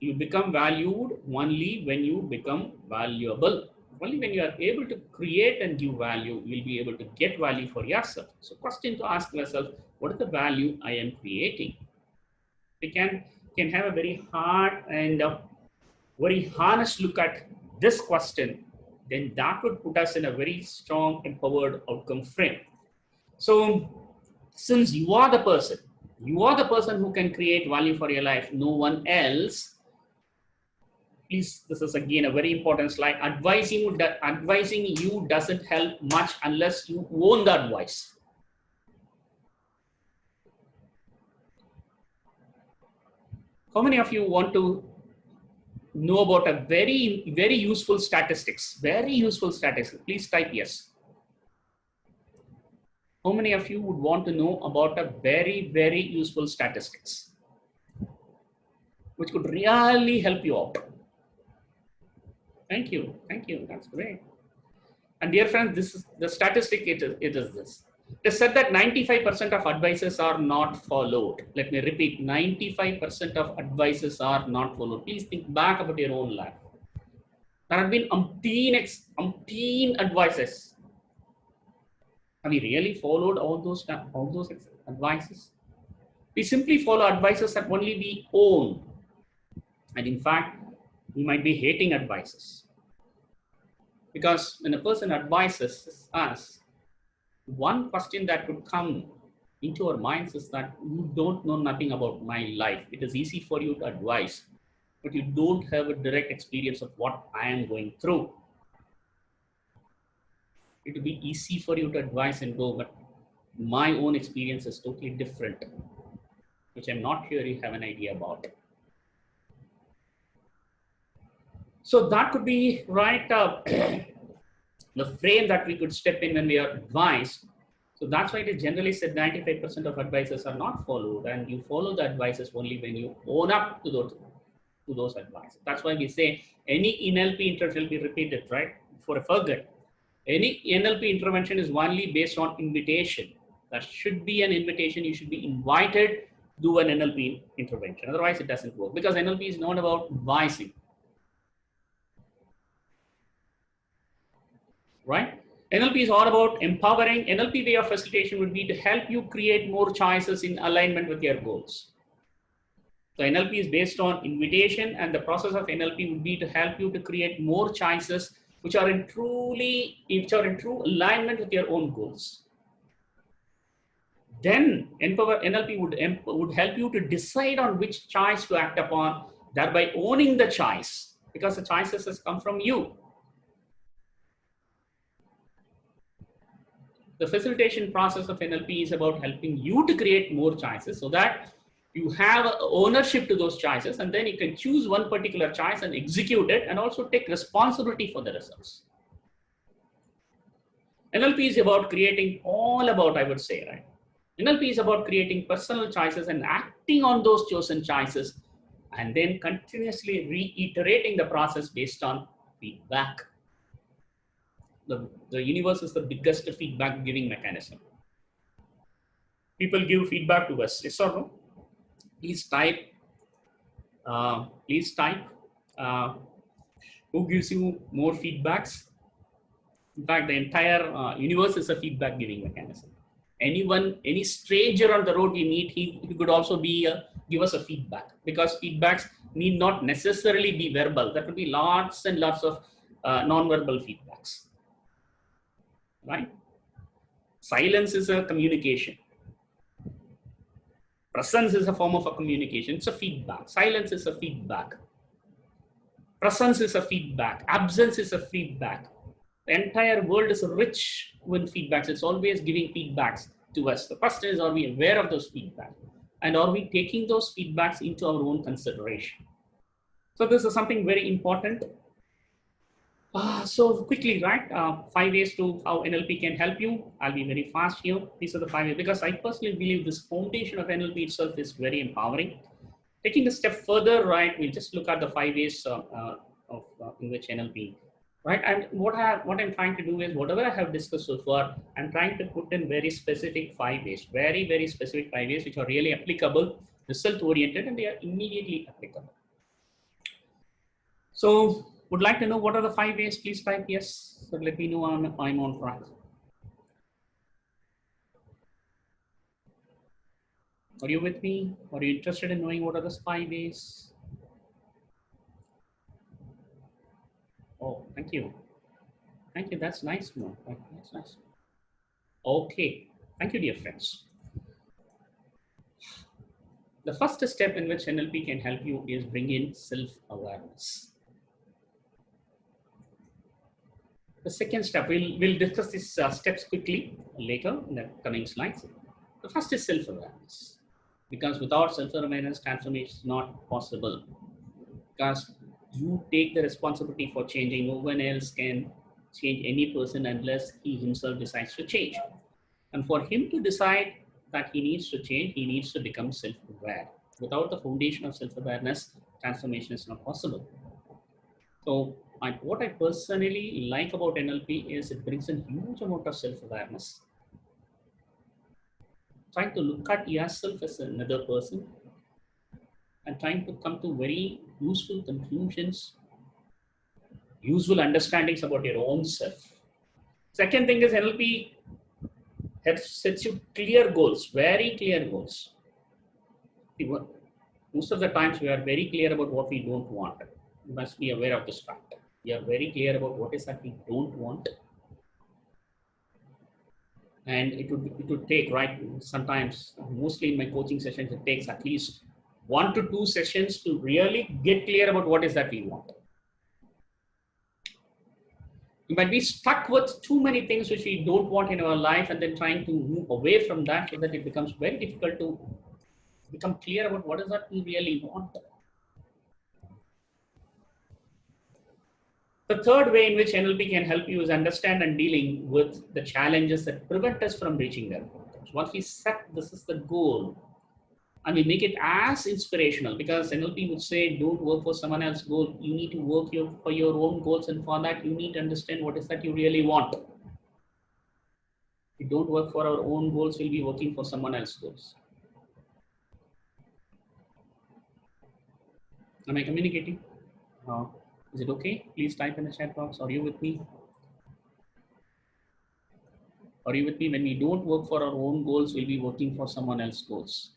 You become valued only when you become valuable. Only when you are able to create and give value, you will be able to get value for yourself. So question to ask yourself, what is the value I am creating? We can have a very hard and very honest look at this question, then that would put us in a very strong, empowered outcome frame. So since you are the person who can create value for your life, no one else. Please, this is again a very important slide. Advising you doesn't help much unless you own the advice. How many of you want to know about a very, very useful statistics? Very useful statistics. Please type yes. How many of you would want to know about a very, very useful statistics, which could really help you out? Thank you. Thank you. That's great. And dear friends, this is the statistic. It is this. It is said that 95% of advices are not followed. Let me repeat, 95% of advices are not followed. Please think back about your own life. There have been umpteen advices. Have we really followed all those advices? We simply follow advices that only we own. And in fact, we might be hating advices. Because when a person advises us, one question that could come into our minds is that you don't know nothing about my life. It is easy for you to advise, but you don't have a direct experience of what I am going through. It will be easy for you to advise and go, but my own experience is totally different, which I'm not sure you have an idea about. So that could be right. The frame that we could step in when we are advised. So that's why it is generally said 95% of advices are not followed, and you follow the advices only when you own up to those advices. That's why we say any NLP intervention will be repeated, right? For a forget. Any NLP intervention is only based on invitation. That should be an invitation. You should be invited to do an NLP intervention. Otherwise, it doesn't work, because NLP is not about advising, right? NLP is all about empowering. NLP way of facilitation would be to help you create more choices in alignment with your goals. So NLP is based on invitation, and the process of NLP would be to help you to create more choices which are in true alignment with your own goals. Then NLP would help you to decide on which choice to act upon, thereby owning the choice, because the choices has come from you. The facilitation process of NLP is about helping you to create more choices so that you have ownership to those choices, and then you can choose one particular choice and execute it, and also take responsibility for the results. NLP is about creating I would say, right? NLP is about creating personal choices and acting on those chosen choices, and then continuously reiterating the process based on feedback. The universe is the biggest feedback giving mechanism. People give feedback to us, yes or no? Please type. Who gives you more feedbacks? In fact, the entire universe is a feedback giving mechanism. Any stranger on the road we meet, he could also be give us a feedback, because feedbacks need not necessarily be verbal. There could be lots and lots of non-verbal feedbacks, right? Silence is a communication. Presence is a form of a communication. It's a feedback. Silence is a feedback. Presence is a feedback. Absence is a feedback. The entire world is rich with feedbacks. It's always giving feedbacks to us. The question is, are we aware of those feedbacks? And are we taking those feedbacks into our own consideration? So this is something very important. So quickly, right? 5 ways to how NLP can help you. I'll be very fast here. These are the 5 ways, because I personally believe this foundation of NLP itself is very empowering. Taking a step further, right? We'll just look at the 5 ways in which NLP, right? And what I'm trying to do is, whatever I have discussed so far, I'm trying to put in very specific 5 ways, very, very specific 5 ways, which are really applicable, result-oriented, and they are immediately applicable. So, would like to know what are the 5 ways? Please type yes. So let me know I'm on track. Are you with me? Are you interested in knowing what are the 5 ways? Oh, thank you. Thank you. That's nice. No, that's nice. Okay. Thank you, dear friends. The first step in which NLP can help you is bring in self-awareness. The second step, we'll discuss these steps quickly later in the coming slides. The first is self-awareness, because without self-awareness, transformation is not possible. Because you take the responsibility for changing. No one else can change any person unless he himself decides to change. And for him to decide that he needs to change, he needs to become self-aware. Without the foundation of self-awareness, transformation is not possible. So what I personally like about NLP is it brings in huge amount of self-awareness. Trying to look at yourself as another person and trying to come to very useful conclusions, useful understandings about your own self. Second thing is NLP sets you clear goals, very clear goals. Most of the times we are very clear about what we don't want. You must be aware of this fact. We are very clear about what is that we don't want. And it would take, right, sometimes, mostly in my coaching sessions, it takes at least 1 to 2 sessions to really get clear about what is that we want. We might be stuck with too many things which we don't want in our life, and then trying to move away from that, so that it becomes very difficult to become clear about what is that we really want. The third way in which NLP can help you is understand and dealing with the challenges that prevent us from reaching their goals. Once we set this is the goal, and we make it as inspirational, because NLP would say, don't work for someone else's goal. You need to work for your own goals, and for that, you need to understand what is that you really want. If we don't work for our own goals, we'll be working for someone else's goals. Am I communicating? Is it okay? Please type in the chat box. Are you with me? Are you with me? When we don't work for our own goals, we'll be working for someone else's goals.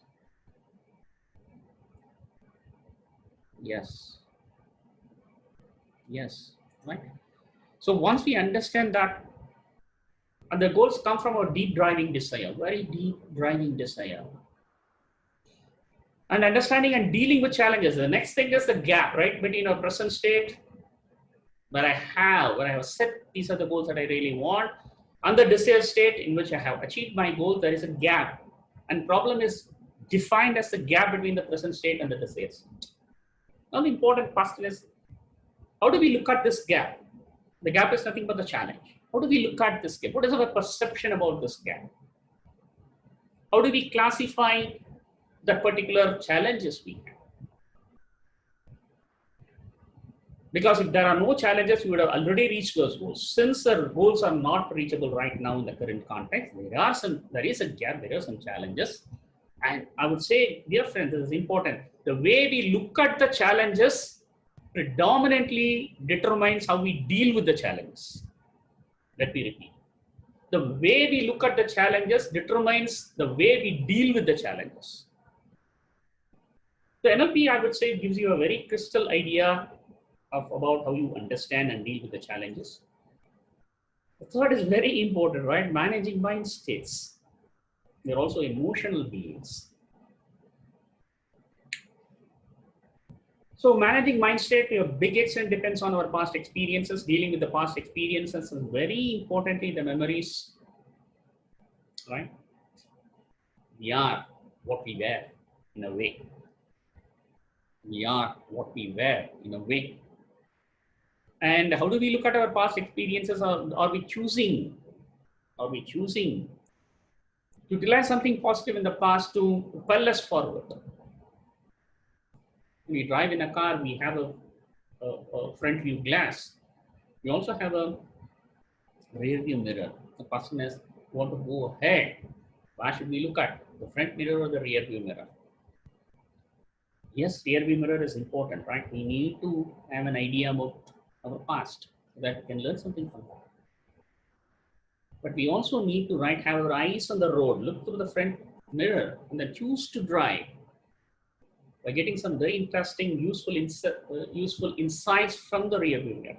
Yes. Yes. Right. So once we understand that, and the goals come from a deep driving desire, very deep driving desire. And understanding and dealing with challenges. The next thing is the gap, right, between our present state, where I have set, these are the goals that I really want, and the desired state in which I have achieved my goal. There is a gap, and problem is defined as the gap between the present state and the desired state. Now the important question is, how do we look at this gap? The gap is nothing but the challenge. How do we look at this gap? What is our perception about this gap? How do we classify the particular challenges we have? Because if there are no challenges, we would have already reached those goals. Since the goals are not reachable right now in the current context, there is a gap, there are some challenges. And I would say, dear friends, this is important. The way we look at the challenges predominantly determines how we deal with the challenges. Let me repeat. The way we look at the challenges determines the way we deal with the challenges. The NLP, I would say, gives you a very crystal idea about how you understand and deal with the challenges. The third is very important, right? Managing mind states. They're also emotional beings. So managing mind state to a big extent depends on our past experiences. Dealing with the past experiences, and very importantly, the memories, right? We are what we were, in a way. We are what we were, in a way. And how do we look at our past experiences? Are we choosing to utilize something positive in the past to propel us forward? When we drive in a car, we have a front view glass. We also have a rear view mirror. The person is want to go ahead. Why should we look at the front mirror or the rear view mirror? Yes, rear view mirror is important, right? We need to have an idea about our past so that we can learn something from that. But we also need to, right, have our eyes on the road, look through the front mirror, and then choose to drive by getting some very interesting, useful insights from the rear view mirror.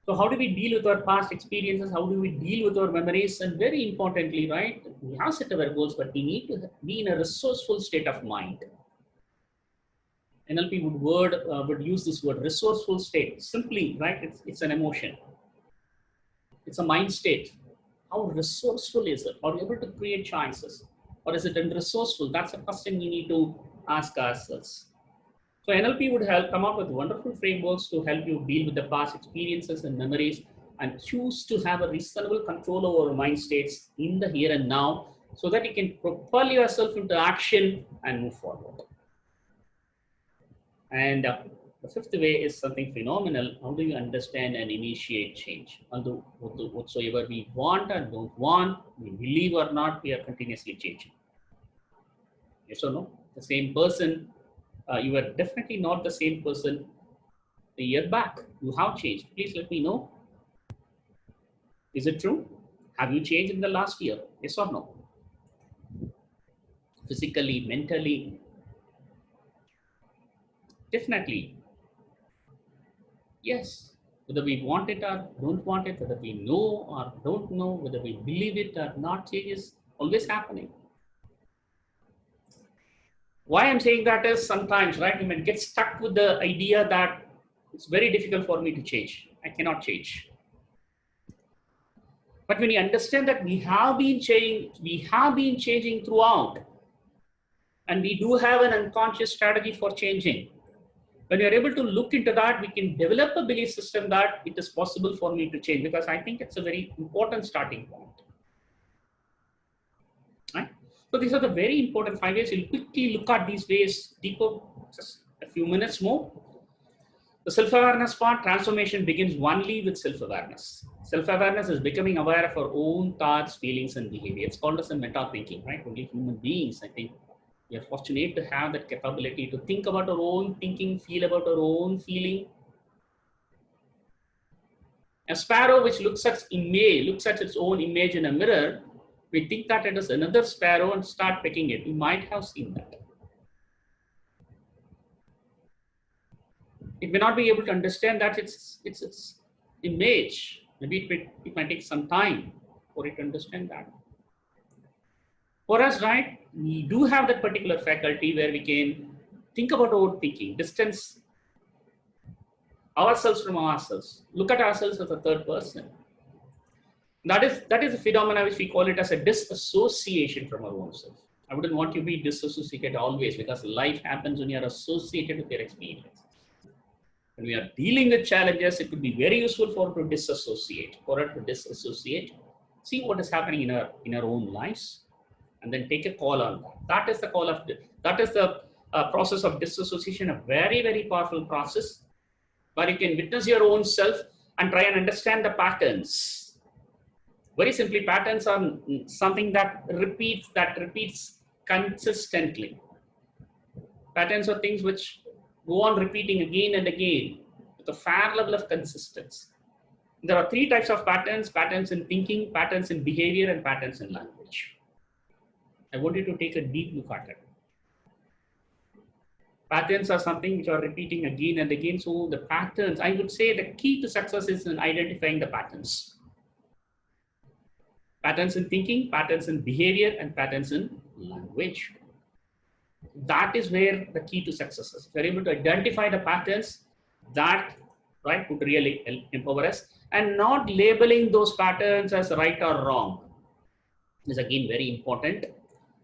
So how do we deal with our past experiences? How do we deal with our memories? And very importantly, right, we have set our goals, but we need to be in a resourceful state of mind. NLP would use this word, resourceful state. Simply, right, it's an emotion. It's a mind state. How resourceful is it? Are we able to create choices? Or is it unresourceful? That's a question we need to ask ourselves. So NLP would come up with wonderful frameworks to help you deal with the past experiences and memories, and choose to have a reasonable control over mind states in the here and now, so that you can propel yourself into action and move forward. And the fifth way is something phenomenal. How do you understand and initiate change? Although whatsoever we want and don't want, we believe or not, we are continuously changing. Yes or no? The same person, you are definitely not the same person a year back. You have changed. Please let me know. Is it true? Have you changed in the last year? Yes or no? Physically, mentally? Definitely. Yes. Whether we want it or don't want it, whether we know or don't know, whether we believe it or not, change is always happening. Why I'm saying that is sometimes, right, you may get stuck with the idea that it's very difficult for me to change. I cannot change. But when you understand that we have been changing throughout, and we do have an unconscious strategy for changing. When you're able to look into that, we can develop a belief system that it is possible for me to change, because I think it's a very important starting point. Right? So these are the very important 5 ways. We'll quickly look at these ways deeper, just a few minutes more. The self-awareness part, transformation begins only with self-awareness. Self-awareness is becoming aware of our own thoughts, feelings, and behavior. It's called as a meta-thinking, right? Only human beings, I think, we are fortunate to have that capability to think about our own thinking, feel about our own feeling. A sparrow which looks at its own image in a mirror, we think that it is another sparrow and start pecking it. You might have seen that. It may not be able to understand that it's image. Maybe it might take some time for it to understand that. For us, right, we do have that particular faculty where we can think about our own thinking, distance ourselves from ourselves, look at ourselves as a third person. That is a phenomena which we call it as a disassociation from our own self. I wouldn't want you to be disassociated always, because life happens when you are associated with your experience. When we are dealing with challenges, it could be very useful for us to disassociate, see what is happening in our own lives, and then take a call on that. That is the process of disassociation, a very, very powerful process, where you can witness your own self and try and understand the patterns. Very simply, patterns are something that repeats consistently. Patterns are things which go on repeating again and again with a fair level of consistency. There are 3 types of patterns: patterns in thinking, patterns in behavior, and patterns in language. I want you to take a deep look at it. Patterns are something which are repeating again and again. So the patterns, I would say the key to success is in identifying the patterns. Patterns in thinking, patterns in behavior, and patterns in language. That is where the key to success is. If we're able to identify the patterns, that, right, would really empower us. And not labeling those patterns as right or wrong is again very important.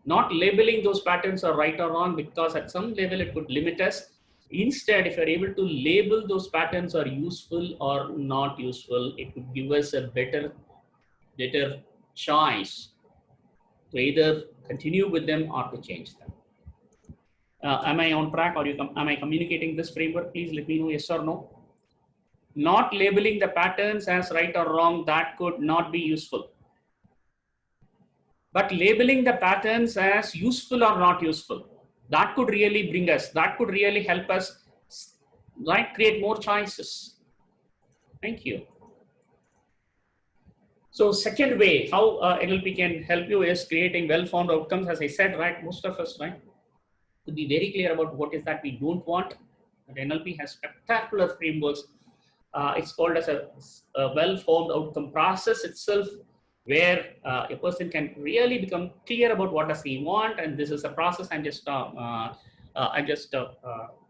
Not labeling those patterns are right or wrong, because at some level it could limit us. Instead, if you're able to label those patterns are useful or not useful, it would give us a better choice to either continue with them or to change them. Am I on track, or am I communicating this framework? Please let me know, yes or no. Not labeling the patterns as right or wrong, that could not be useful. But labeling the patterns as useful or not useful, that could really bring us, that could really help us, right, create more choices. Thank you. So second way, how NLP can help you is creating well-formed outcomes. As I said, right, most of us, right, to be very clear about what is that we don't want. But NLP has spectacular frameworks. It's called as a well-formed outcome process itself, where a person can really become clear about what does he want. And this is a process. I'm just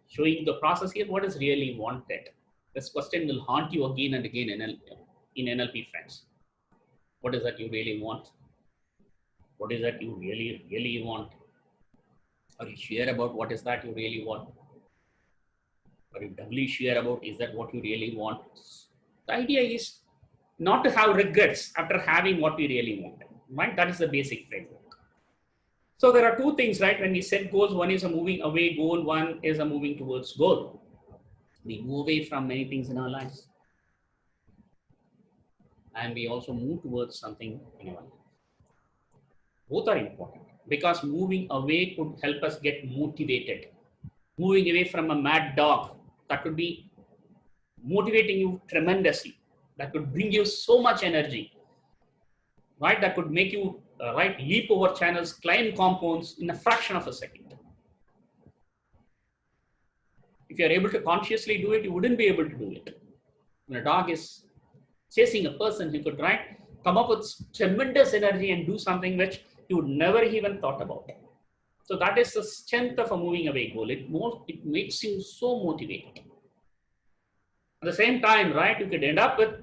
showing the process here. What is really wanted? This question will haunt you again and again in NLP, friends. What is that you really want? What is that you really, really want? Are you sure about what is that you really want? Are you doubly sure about is that what you really want? The idea is not to have regrets after having what we really want, right? That is the basic framework. So there are 2 things, right? When we set goals, one is a moving away goal, one is a moving towards goal. We move away from many things in our lives, and we also move towards something in our life. Both are important, because moving away could help us get motivated. Moving away from a mad dog, that could be motivating you tremendously. That could bring you so much energy, right? That could make you, right, leap over channels, climb compounds in a fraction of a second. If you're able to consciously do it, you wouldn't be able to do it. When a dog is chasing a person, he could come up with tremendous energy and do something which you would never even thought about. So that is the strength of a moving away goal. It makes you so motivated. At the same time, you could end up with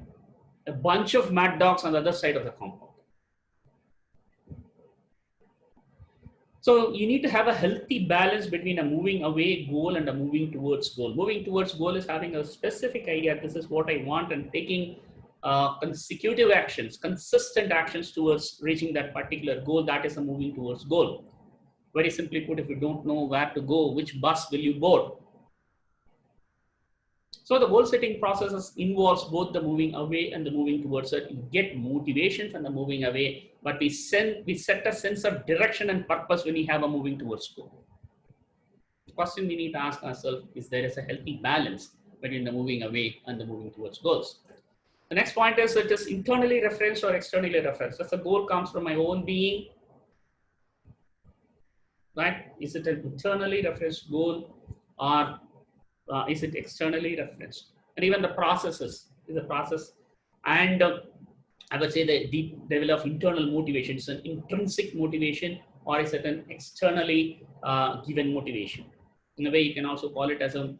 a bunch of mad dogs on the other side of the compound. So you need to have a healthy balance between a moving away goal and a moving towards goal. Moving towards goal is having a specific idea. This is what I want, and taking consecutive actions, consistent actions towards reaching that particular goal. That is a moving towards goal. Very simply put, if you don't know where to go, which bus will you board? So the goal setting process involves both the moving away and the moving towards it. You get motivation from the moving away, but we set a sense of direction and purpose when we have a moving towards goal. The question we need to ask ourselves is, there is a healthy balance between the moving away and the moving towards goals. The next point is, it is internally referenced or externally referenced. If the goal comes from my own being, is it an internally referenced goal, or is it externally referenced? And even the processes is a process, and I would say the deep level of internal motivation is an intrinsic motivation, or is it an externally given motivation? In a way, you can also call it as a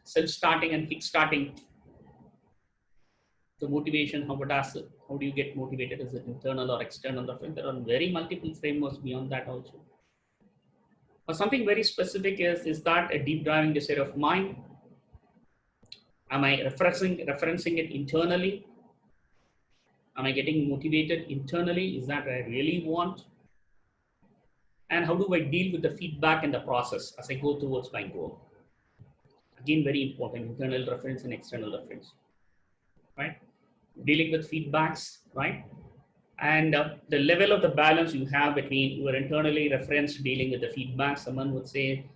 self-starting and kick-starting. The motivation, how do you get motivated? Is it internal or external? There are very multiple frameworks beyond that also. But something very specific is that a deep driving desire of mine? Am I referencing it internally? Am I getting motivated internally? Is that what I really want? And how do I deal with the feedback and the process as I go towards my goal? Again, very important, internal reference and external reference, Dealing with feedbacks, And the level of the balance you have between your internally referenced dealing with the feedback. Someone would say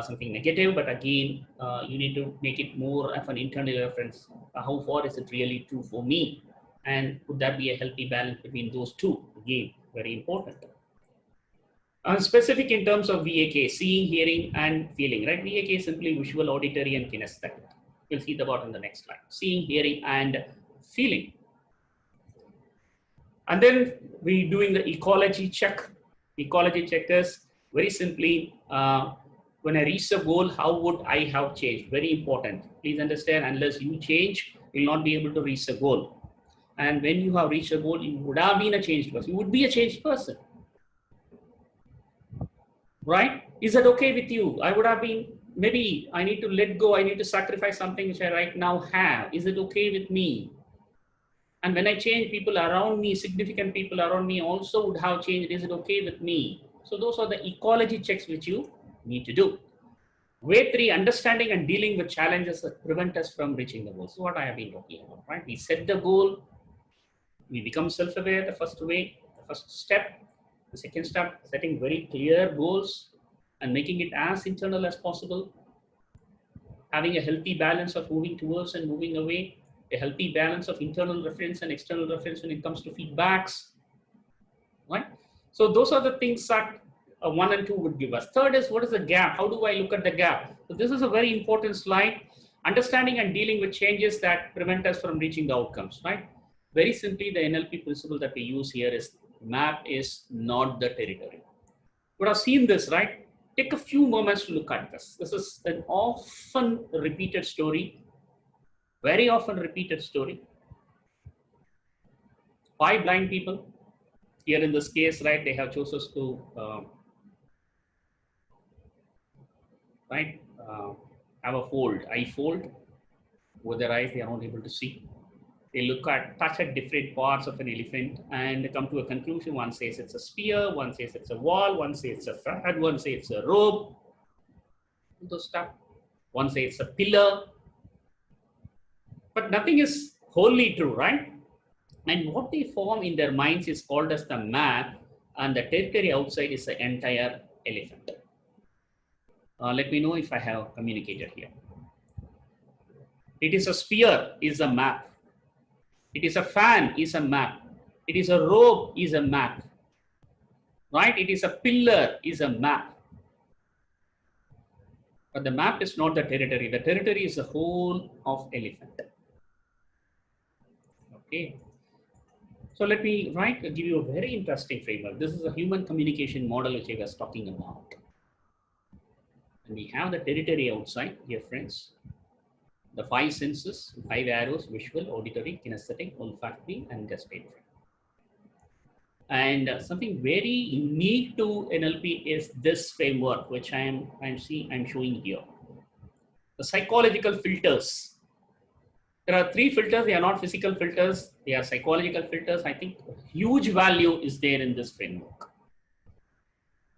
something negative, but again, you need to make it more of an internal reference. How far is it really true for me? And could that be a healthy balance between those two? Again, very important. Specific in terms of VAK, seeing, hearing, and feeling, VAK is simply visual, auditory, and kinesthetic. We'll see about in the next slide. Seeing, hearing, and feeling. And then we're doing the ecology check. Ecology check is very simply, when I reach the goal, how would I have changed? Very important. Please understand, unless you change, you'll not be able to reach the goal. And when you have reached a goal, you would have been a changed person. You would be a changed person. Is that okay with you? I would have been, maybe I need to let go. I need to sacrifice something which I right now have. Is it okay with me? And when I change, people around me, significant people around me also would have changed. Is it okay with me? So those are the ecology checks which you need to do. Way 3, understanding and dealing with challenges that prevent us from reaching the goal. So what I have been talking about, We set the goal. We become self-aware, the first step. The second step, setting very clear goals and making it as internal as possible. Having a healthy balance of moving towards and moving away. A healthy balance of internal reference and external reference when it comes to feedbacks. So those are the things that 1 and 2 would give us. Third is, what is the gap? How do I look at the gap? So this is a very important slide. Understanding and dealing with changes that prevent us from reaching the outcomes. Very simply, the NLP principle that we use here is, map is not the territory. You would have seen this, Take a few moments to look at this. This is an often repeated story. Very often repeated story. 5 blind people. Here in this case, they have chosen to, have a fold, eye fold. With their eyes, they are not able to see. They touch at different parts of an elephant and come to a conclusion. One says it's a spear, one says it's a wall, one says it's a thread, one says it's a rope. Those stuff. One says it's a pillar. But nothing is wholly true, And what they form in their minds is called as the map, and the territory outside is the entire elephant. Let me know if I have communicated here. It is a spear, is a map. It is a fan, is a map. It is a rope, is a map. It is a pillar, is a map. But the map is not the territory. The territory is the whole of elephant. Okay. So let me give you a very interesting framework. This is a human communication model which I was talking about. And we have the territory outside, dear friends. The five senses, five arrows: visual, auditory, kinesthetic, olfactory, and gustatory. And something very unique to NLP is this framework, which I'm showing here. The psychological filters. There are three filters. They are not physical filters. They are psychological filters. I think huge value is there in this framework.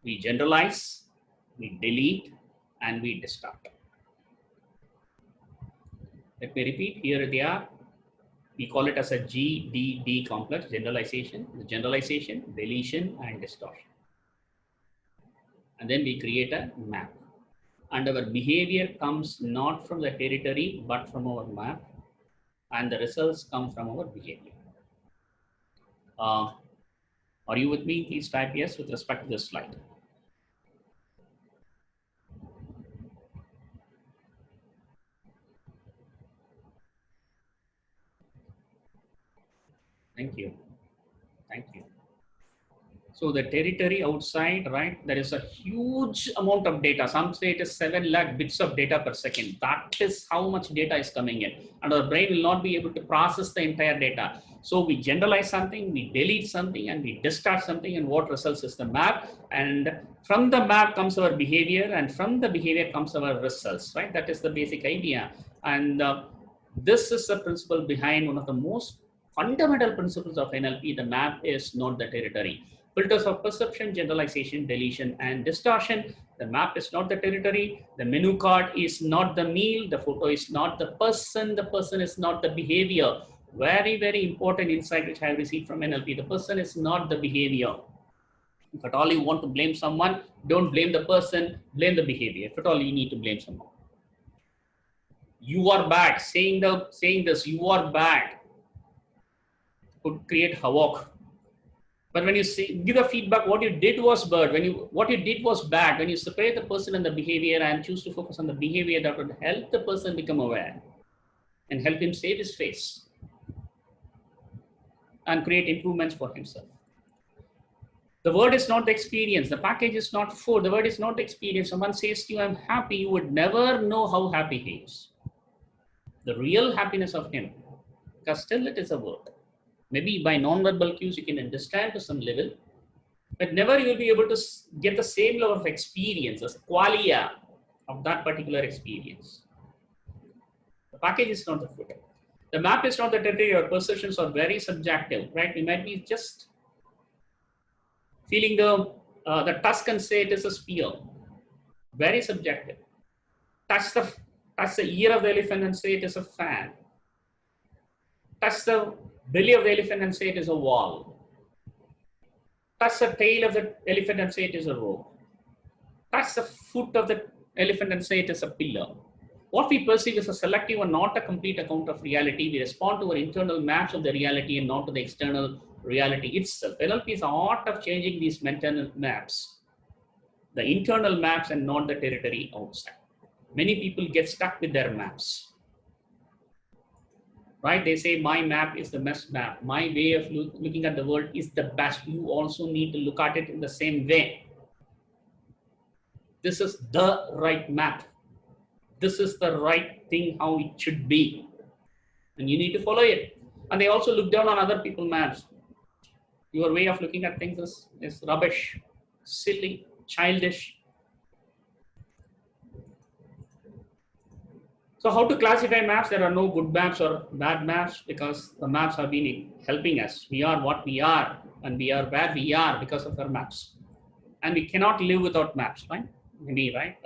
We generalize, we delete, and we distort. Let me repeat. Here they are. We call it as a GDD complex: generalization, deletion, and distortion. And then we create a map. And our behavior comes not from the territory, but from our map. And the results come from our behavior. Are you with me? Please type yes with respect to this slide. Thank you. Thank you. So the territory outside, right, there is a huge amount of data. Some say it is 7 lakh bits of data per second. That is how much data is coming in. And our brain will not be able to process the entire data. So we generalize something, we delete something, and we distort something, and what results is the map. And from the map comes our behavior, and from the behavior comes our results, right? That is the basic idea. And this is the principle behind one of the most fundamental principles of NLP. The map is not the territory. Filters of perception, generalization, deletion, and distortion. The map is not the territory. The menu card is not the meal. The photo is not the person. The person is not the behavior. Very, very important insight which I have received from NLP. The person is not the behavior. If at all you want to blame someone, don't blame the person, blame the behavior. If at all you need to blame someone. You are bad. Saying this, you are bad, could create havoc. But when you give a feedback, what you did was bad. What you did was bad. When you separate the person and the behavior and choose to focus on the behavior, that would help the person become aware and help him save his face and create improvements for himself. The word is not the experience. The package is not food. The word is not the experience. Someone says to you, I'm happy. You would never know how happy he is. The real happiness of him, because still it is a word. Maybe by non-verbal cues you can understand to some level, but never you will be able to get the same level of experience, the qualia of that particular experience. The package is not the food. The map is not the territory. Your perceptions are very subjective, right? We might be just feeling the tusk and say it is a spear. Very subjective. Touch the ear of the elephant and say it is a fan. Touch the belly of the elephant and say it is a wall. Touch the tail of the elephant and say it is a rope. Touch the foot of the elephant and say it is a pillar. What we perceive is a selective and not a complete account of reality. We respond to our internal maps of the reality and not to the external reality itself. NLP is the art of changing these mental maps, the internal maps and not the territory outside. Many people get stuck with their maps. Right? They say my map is the best map. My way of looking at the world is the best. You also need to look at it in the same way. This is the right map. This is the right thing, how it should be. And you need to follow it. And they also look down on other people's maps. Your way of looking at things is rubbish, silly, childish. So how to classify maps? There are no good maps or bad maps because the maps have been helping us. We are what we are and we are where we are because of our maps. And we cannot live without maps, right? Maybe, right?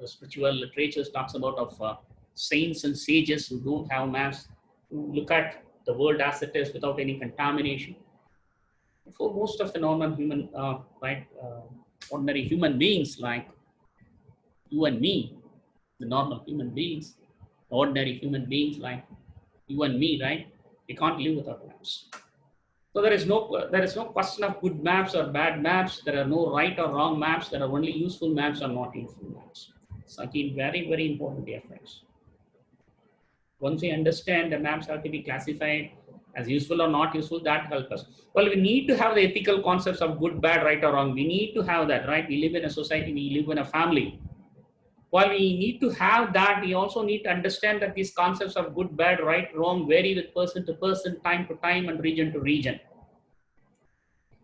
The spiritual literature talks about of saints and sages who don't have maps, who look at the world as it is without any contamination. For most of the normal human, ordinary human beings like you and me, the normal human beings, ordinary human beings like you and me, right? We can't live without maps. So there is no question of good maps or bad maps. There are no right or wrong maps. There are only useful maps or not useful maps. It's again very, very important, dear friends. Once we understand the maps have to be classified as useful or not useful, that helps us. Well, we need to have the ethical concepts of good, bad, right or wrong. We need to have that, right? We live in a society, we live in a family. While we need to have that, we also need to understand that these concepts of good, bad, right, wrong vary with person to person, time to time, and region to region.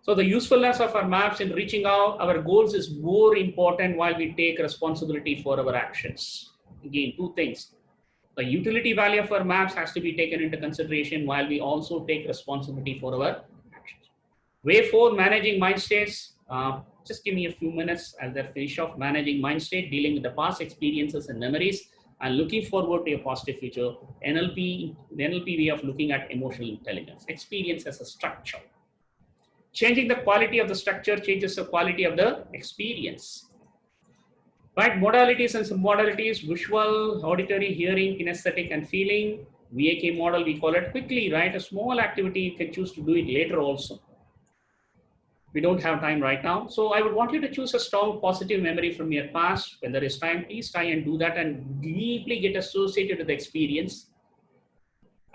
So the usefulness of our maps in reaching out our goals is more important while we take responsibility for our actions. Again, two things. The utility value of our maps has to be taken into consideration while we also take responsibility for our actions. Way 4, managing mind states. Just give me a few minutes as I finish off managing mind state, dealing with the past experiences and memories, and looking forward to a positive future. The NLP way of looking at emotional intelligence. Experience as a structure. Changing the quality of the structure changes the quality of the experience. Right, modalities and submodalities, visual, auditory, hearing, kinesthetic, and feeling. VAK model, we call it quickly, right? A small activity, you can choose to do it later also. We don't have time right now. So I would want you to choose a strong positive memory from your past. When there is time, please try and do that and deeply get associated with the experience.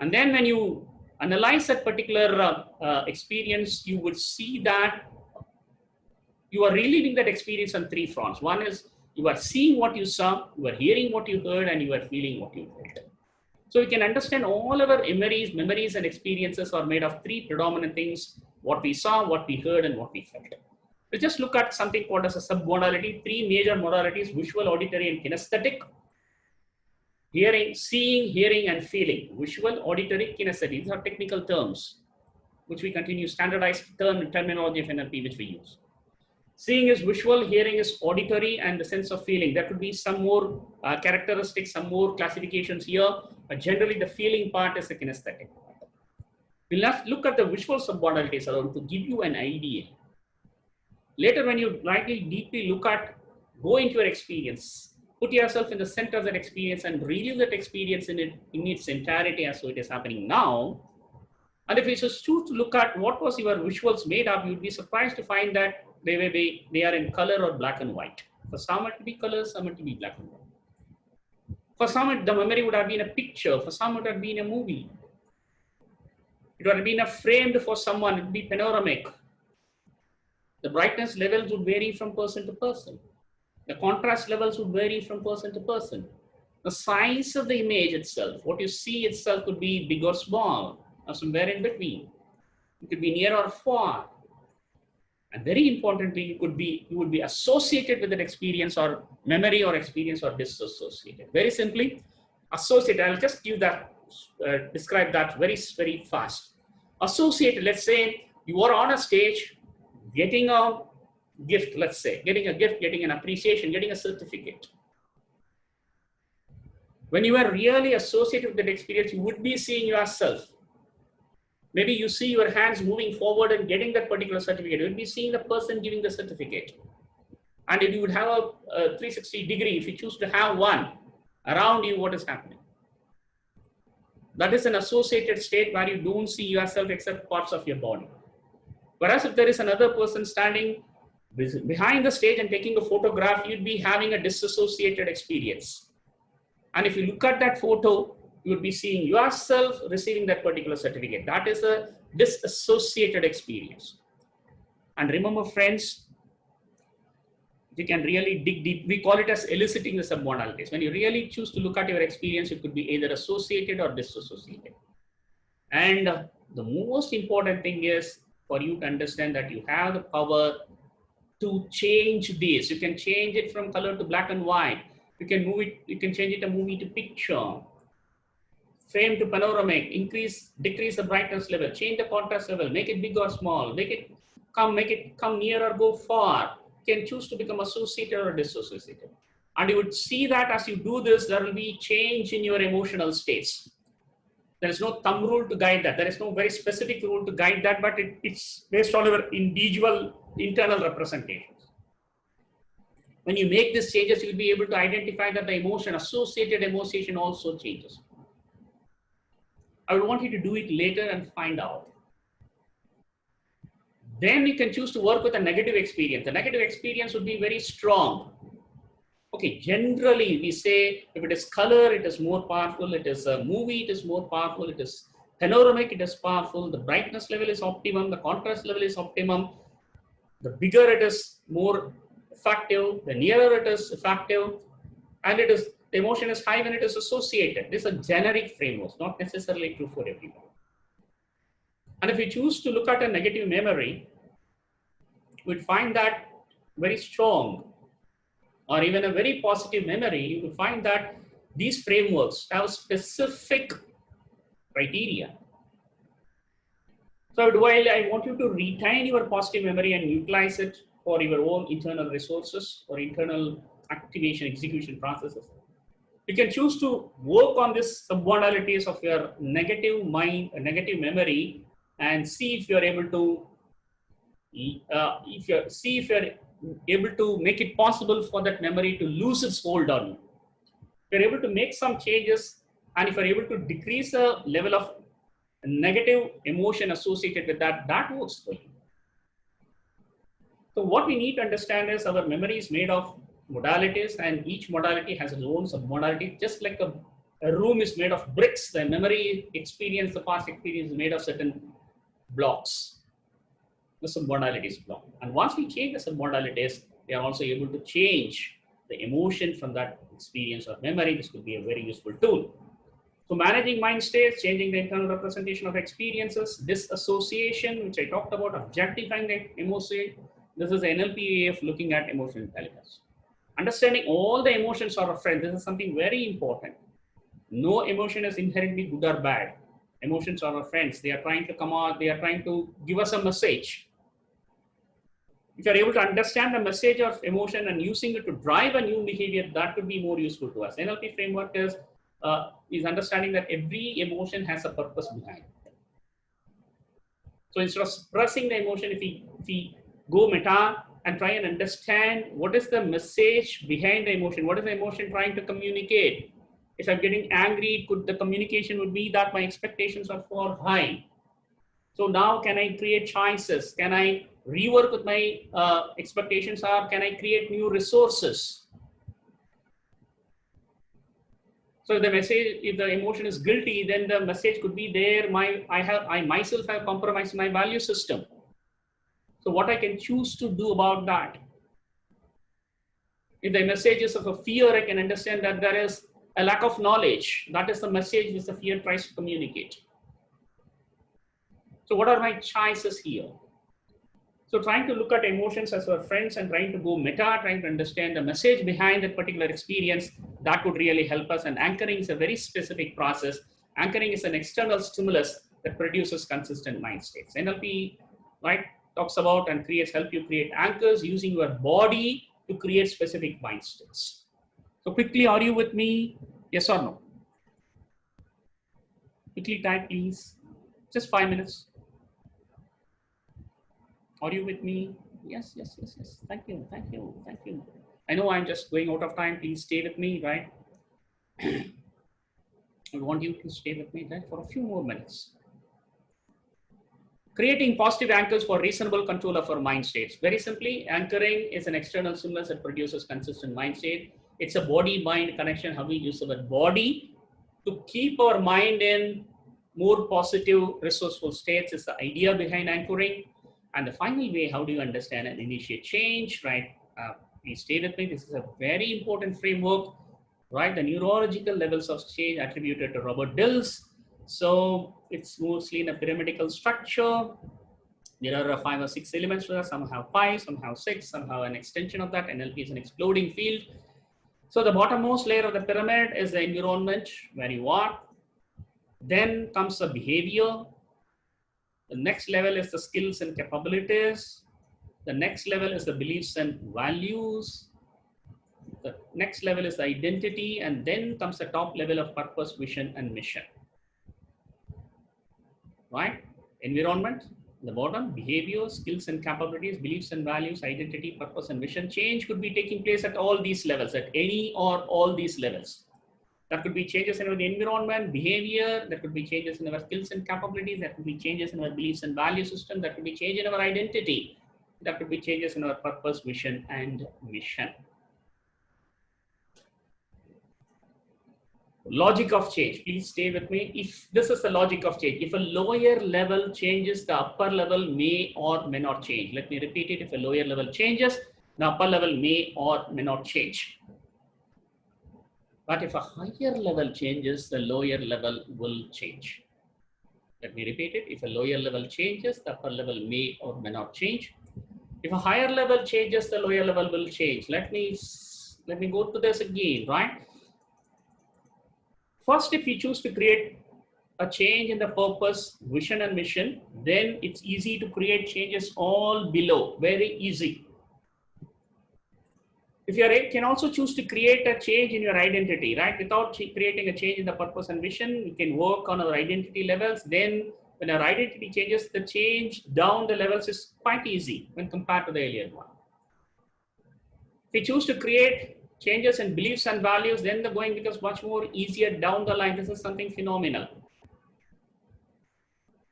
And then when you analyze that particular experience, you would see that you are reliving that experience on 3 fronts. One is you are seeing what you saw, you are hearing what you heard, and you are feeling what you felt. So you can understand all our memories and experiences are made of 3 predominant things: what we saw, what we heard, and what we felt. We just look at something called as a submodality, 3 major modalities: visual, auditory, and kinesthetic. Hearing, seeing, hearing, and feeling. Visual, auditory, kinesthetic. These are technical terms, which we continue standardized terminology of NLP, which we use. Seeing is visual, hearing is auditory, and the sense of feeling. There could be some more characteristics, some more classifications here, but generally the feeling part is the kinesthetic. We'll look at the visual submodalities around to give you an idea. Later, when you deeply look at, go into your experience, put yourself in the center of that experience and relive that experience in its entirety as so it is happening now. And if you just choose to look at what was your visuals made of, you'd be surprised to find that they are in color or black and white. For some it would be color, some it would be black and white. For some, the memory would have been a picture. For some, it would have been a movie. It would have been a framed for someone. It would be panoramic. The brightness levels would vary from person to person. The contrast levels would vary from person to person. The size of the image itself, what you see itself, could be big or small, or somewhere in between. It could be near or far. And very importantly, you would be associated with an experience or memory or experience, or disassociated. Very simply, associated. I'll just give that, describe that very, very fast. Associated, let's say you are on a stage getting a gift, let's say, getting a gift, getting an appreciation, getting a certificate. When you are really associated with that experience, you would be seeing yourself. Maybe you see your hands moving forward and getting that particular certificate. You would be seeing the person giving the certificate. And if you would have a 360 degree, if you choose to have one, around you, what is happening? That is an associated state where you don't see yourself except parts of your body. Whereas if there is another person standing behind the stage and taking a photograph, you'd be having a disassociated experience. And if you look at that photo, you would be seeing yourself receiving that particular certificate. That is a disassociated experience. And remember, friends, you can really dig deep. We call it as eliciting the submodalities. When you really choose to look at your experience, it could be either associated or disassociated. And the most important thing is for you to understand that you have the power to change this. You can change it from color to black and white. You can move it. You can change it a movie to picture, frame to panoramic, decrease the brightness level, change the contrast level, make it big or small, make it come near or go far. You can choose to become associated or dissociated. And you would see that as you do this, there will be change in your emotional states. There is no thumb rule to guide that. There is no very specific rule to guide that, but it's based on your individual internal representations. When you make these changes, you'll be able to identify that the associated emotion also changes. I would want you to do it later and find out. Then you can choose to work with a negative experience. The negative experience would be very strong. Okay, generally we say if it is color, it is more powerful. It is a movie, it is more powerful. It is panoramic, it is powerful. The brightness level is optimum. The contrast level is optimum. The bigger it is, more effective. The nearer it is effective. And it is, the emotion is high when it is associated. This is a generic framework, not necessarily true for everyone. And if you choose to look at a negative memory, we'd find that very strong, or even a very positive memory, you would find that these frameworks have specific criteria. So while I want you to retain your positive memory and utilize it for your own internal resources or internal activation, execution processes, you can choose to work on this submodalities of your negative mind, negative memory, and see if you're able to if you're able to make it possible for that memory to lose its hold on you. If you're able to make some changes, and if you're able to decrease the level of negative emotion associated with that, that works for you. So what we need to understand is our memory is made of modalities, and each modality has its own submodality. Just like a room is made of bricks, the memory experience, the past experience is made of certain blocks. The submodalities block. And once we change the submodalities, we are also able to change the emotion from that experience or memory. This could be a very useful tool. So managing mind states, changing the internal representation of experiences, disassociation, which I talked about, objectifying the emotion. This is the NLP way of looking at emotional intelligence. Understanding all the emotions are a friend. This is something very important. No emotion is inherently good or bad. Emotions are our friends. They are trying to come out. They are trying to give us a message. If you are able to understand the message of emotion and using it to drive a new behavior, that could be more useful to us. NLP framework is understanding that every emotion has a purpose behind it. So instead of suppressing the emotion, if we go meta and try and understand what is the message behind the emotion, what is the emotion trying to communicate? If I'm getting angry, the communication would be that my expectations are for high. So now can I create choices? Can I rework with my expectations, or can I create new resources? So if the message, if the emotion is guilty, then the message could be there. I myself have compromised my value system. So what I can choose to do about that? If the message is of a fear, I can understand that there is a lack of knowledge. That is the message which the fear tries to communicate. So what are my choices here? So trying to look at emotions as our friends and trying to go meta, trying to understand the message behind that particular experience, that would really help us. And anchoring is a very specific process. Anchoring is an external stimulus that produces consistent mind states. NLP, right, talks about and help you create anchors using your body to create specific mind states. So quickly, are you with me? Yes or no? Quickly type, please. Just 5 minutes. Are you with me? Yes, yes, yes, yes. Thank you, thank you, thank you. I know I'm just going out of time. Please stay with me, right? I want you to stay with me, right, for a few more minutes. Creating positive anchors for reasonable control of our mind states. Very simply, anchoring is an external stimulus that produces consistent mind state. It's a body-mind connection, how we use our body to keep our mind in more positive, resourceful states is the idea behind anchoring. And the final way, how do you understand and initiate change, right? Please stay with me. This is a very important framework, right? The neurological levels of change attributed to Robert Dills. So it's mostly in a pyramidal structure. There are 5 or 6 elements to that. Some have 5, some have 6, some have an extension of that. NLP is an exploding field. So the bottommost layer of the pyramid is the environment where you are. Then comes the behavior. The next level is the skills and capabilities. The next level is the beliefs and values. The next level is the identity. And then comes the top level of purpose, vision, and mission. Right? Environment, the bottom, behavior, skills and capabilities, beliefs and values, identity, purpose, and mission. Change could be taking place at all these levels, at any or all these levels. That could be changes in our environment, behavior, that could be changes in our skills and capabilities, that could be changes in our beliefs and value system, that could be change in our identity, that could be changes in our purpose, vision, and mission. Logic of change. Please stay with me. If this is the logic of change, if a lower level changes, the upper level may or may not change. Let me repeat it. If a lower level changes, the upper level may or may not change. But if a higher level changes, the lower level will change. Let me repeat it. If a lower level changes, the upper level may or may not change. If a higher level changes, the lower level will change. Let me go to this again, right? First, if we choose to create a change in the purpose, vision, and mission, then it's easy to create changes all below, very easy. If you can also choose to create a change in your identity, right? Without creating a change in the purpose and vision, we can work on our identity levels. Then when our identity changes, the change down the levels is quite easy when compared to the earlier one. If we choose to create changes in beliefs and values, then the going becomes much more easier down the line. This is something phenomenal.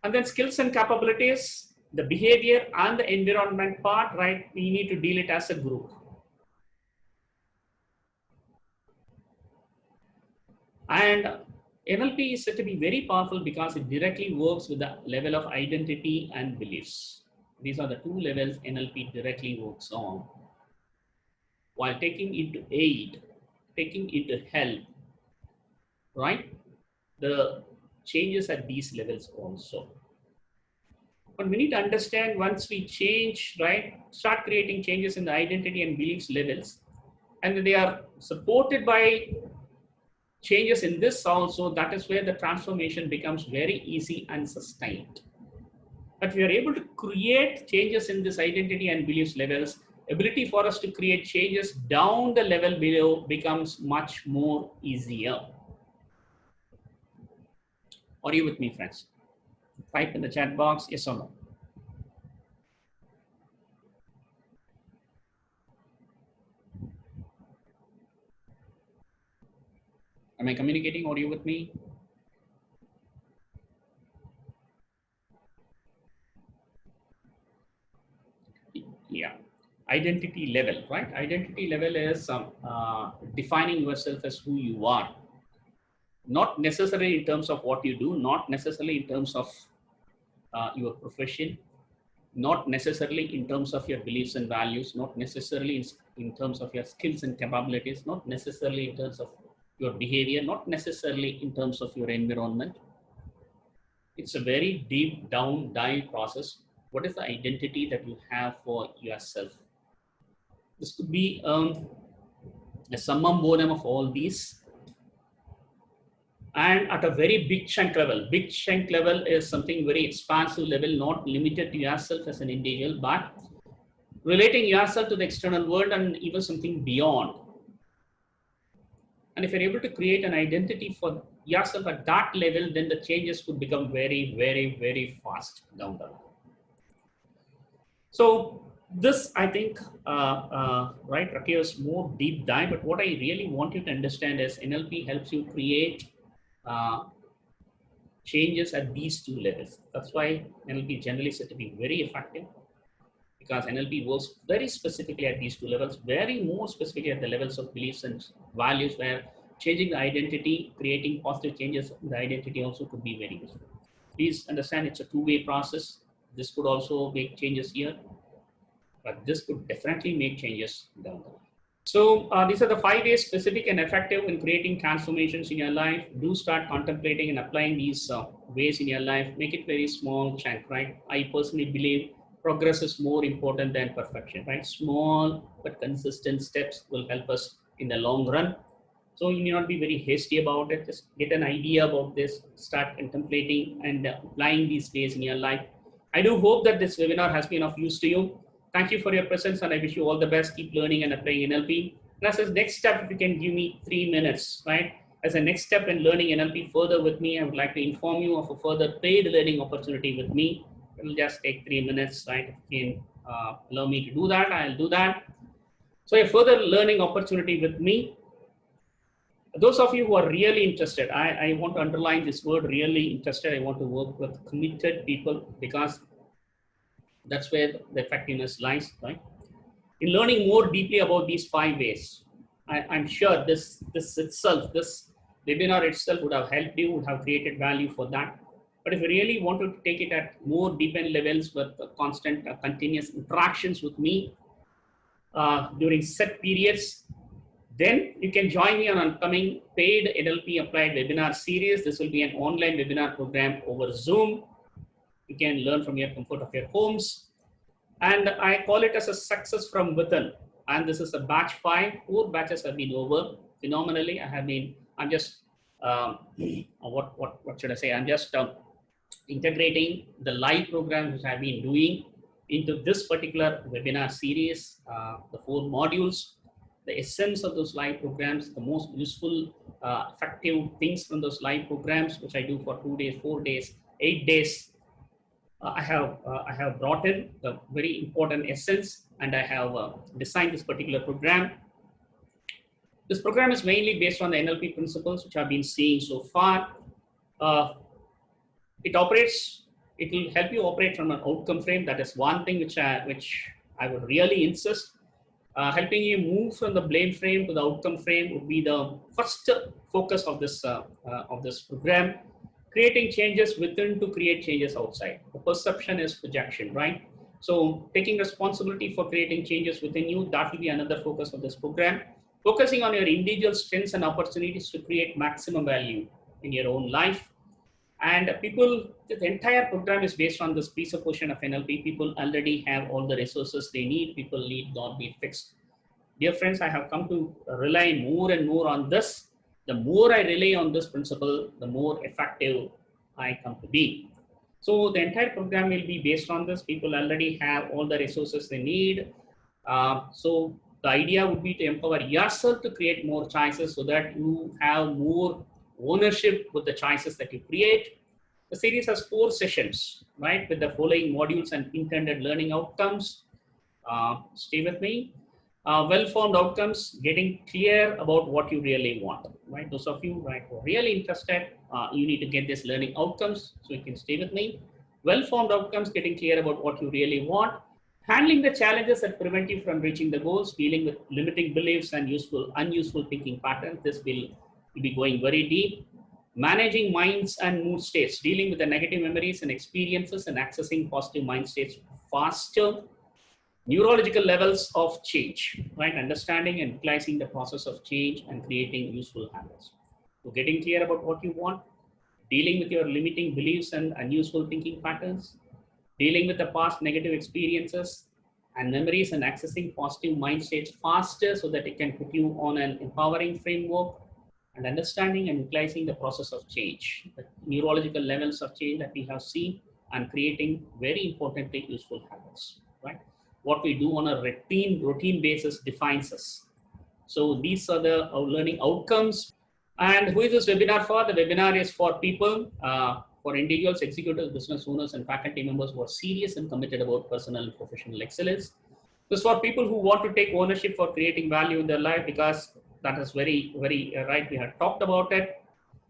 And then skills and capabilities, the behavior and the environment part, right? We need to deal it as a group. And NLP is said to be very powerful because it directly works with the level of identity and beliefs. These are the two levels NLP directly works on, while taking into aid, taking into help, right? The changes at these levels also. But we need to understand once we change, right, start creating changes in the identity and beliefs levels, and they are supported by changes in this also, that is where the transformation becomes very easy and sustained. But we are able to create changes in this identity and beliefs levels, ability for us to create changes down the level below becomes much more easier. Are you with me, friends? Type in the chat box, yes or no. Am I communicating? Are you with me? Yeah. Identity level, right? Identity level is defining yourself as who you are. Not necessarily in terms of what you do, not necessarily in terms of your profession, not necessarily in terms of your beliefs and values, not necessarily in terms of your skills and capabilities, not necessarily in terms of your behavior, not necessarily in terms of your environment. It's a very deep down dive process. What is the identity that you have for yourself? This could be a summum bonum of all these. And at a very big chunk level is something very expansive level, not limited to yourself as an individual, but relating yourself to the external world and even something beyond. And if you're able to create an identity for yourself at that level, then the changes could become very, very, very fast down the line. So this, I think, right, requires more deep dive. But what I really want you to understand is NLP helps you create changes at these two levels. That's why NLP generally said to be very effective, because NLP works very specifically at these two levels, very more specifically at the levels of beliefs and values, where changing the identity, creating positive changes in the identity also could be very useful. Please understand it's a two-way process. This could also make changes here, but this could definitely make changes down the line. So these are the 5 ways specific and effective in creating transformations in your life. Do start contemplating and applying these ways in your life. Make it very small chunk, right? I personally believe progress is more important than perfection, right? Small but consistent steps will help us in the long run. So you need not be very hasty about it. Just get an idea about this, start contemplating and applying these ways in your life. I do hope that this webinar has been of use to you. Thank you for your presence, and I wish you all the best. Keep learning and applying NLP. And as a next step, if you can give me 3 minutes, right? As a next step in learning NLP further with me, I would like to inform you of a further paid learning opportunity with me. It will just take 3 minutes, right? If you can allow me to do that, I'll do that. So a further learning opportunity with me. Those of you who are really interested, I want to underline this word, really interested. I want to work with committed people, because that's where the effectiveness lies, right? In learning more deeply about these 5 ways, I'm sure this itself, this webinar itself would have helped you, would have created value for that. But if you really wanted to take it at more deepened levels with constant, continuous interactions with me during set periods, then you can join me on an upcoming paid NLP applied webinar series. This will be an online webinar program over Zoom. You can learn from your comfort of your homes. And I call it as a success from within. And this is a batch 5. 4 batches have been over phenomenally. I'm just, what should I say? I'm just integrating the live programs which I've been doing into this particular webinar series, the 4 modules, the essence of those live programs, the most useful, effective things from those live programs, which I do for 2 days, 4 days, 8 days. I have brought in the very important essence, and I have designed this particular program. This program is mainly based on the NLP principles, which I've been seeing so far. It will help you operate from an outcome frame. That is one thing which I would really insist. Helping you move from the blame frame to the outcome frame would be the first focus of this program. Creating changes within to create changes outside. The perception is projection, right? So taking responsibility for creating changes within you, that will be another focus of this program. Focusing on your individual strengths and opportunities to create maximum value in your own life. And the entire program is based on this presupposition of NLP. People already have all the resources they need. People need not be fixed. Dear friends, I have come to rely more and more on this. The more I rely on this principle, the more effective I come to be. So the entire program will be based on this. People already have all the resources they need. So the idea would be to empower yourself to create more choices so that you have more ownership with the choices that you create. The series has 4 sessions, right, with the following modules and intended learning outcomes. Stay with me. Well-formed outcomes, getting clear about what you really want, right? Those of you, right, who are really interested, you need to get this learning outcomes, so you can stay with me. Well-formed outcomes, getting clear about what you really want. Handling the challenges that prevent you from reaching the goals, dealing with limiting beliefs and unuseful thinking patterns. This will be going very deep. Managing minds and mood states, dealing with the negative memories and experiences and accessing positive mind states faster. Neurological levels of change, right? Understanding and utilizing the process of change and creating useful habits. So getting clear about what you want, dealing with your limiting beliefs and unuseful thinking patterns, dealing with the past negative experiences and memories and accessing positive mind states faster so that it can put you on an empowering framework, and understanding and utilizing the process of change, the neurological levels of change that we have seen, and creating very importantly useful habits, right? What we do on a routine basis defines us. So these are the learning outcomes. And who is this webinar for? The webinar is for people, for individuals, executives, business owners, and faculty members who are serious and committed about personal and professional excellence. This is for people who want to take ownership for creating value in their life, because that is very, very right. We have talked about it.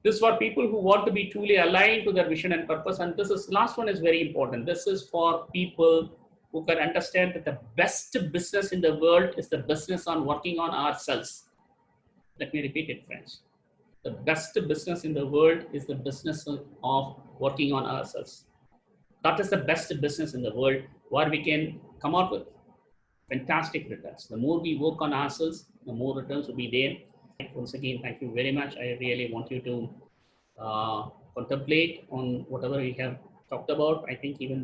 This is for people who want to be truly aligned to their vision and purpose. And last one is very important. This is for people who can understand that the best business in the world is the business on working on ourselves. Let me repeat it, friends. The best business in the world is the business of working on ourselves. That is the best business in the world, where we can come out with fantastic returns. The more we work on ourselves, the more returns will be there. Once again, thank you very much. I really want you to contemplate on whatever we have talked about. I think even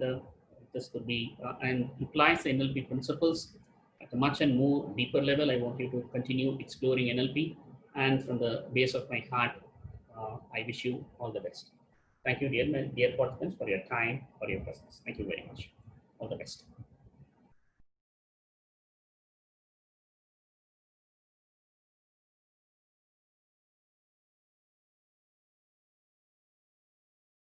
this could be and implies the NLP principles at a much and more deeper level. I want you to continue exploring NLP, and from the base of my heart, I wish you all the best. Thank you, dear participants, for your time, for your presence. Thank you very much. All the best.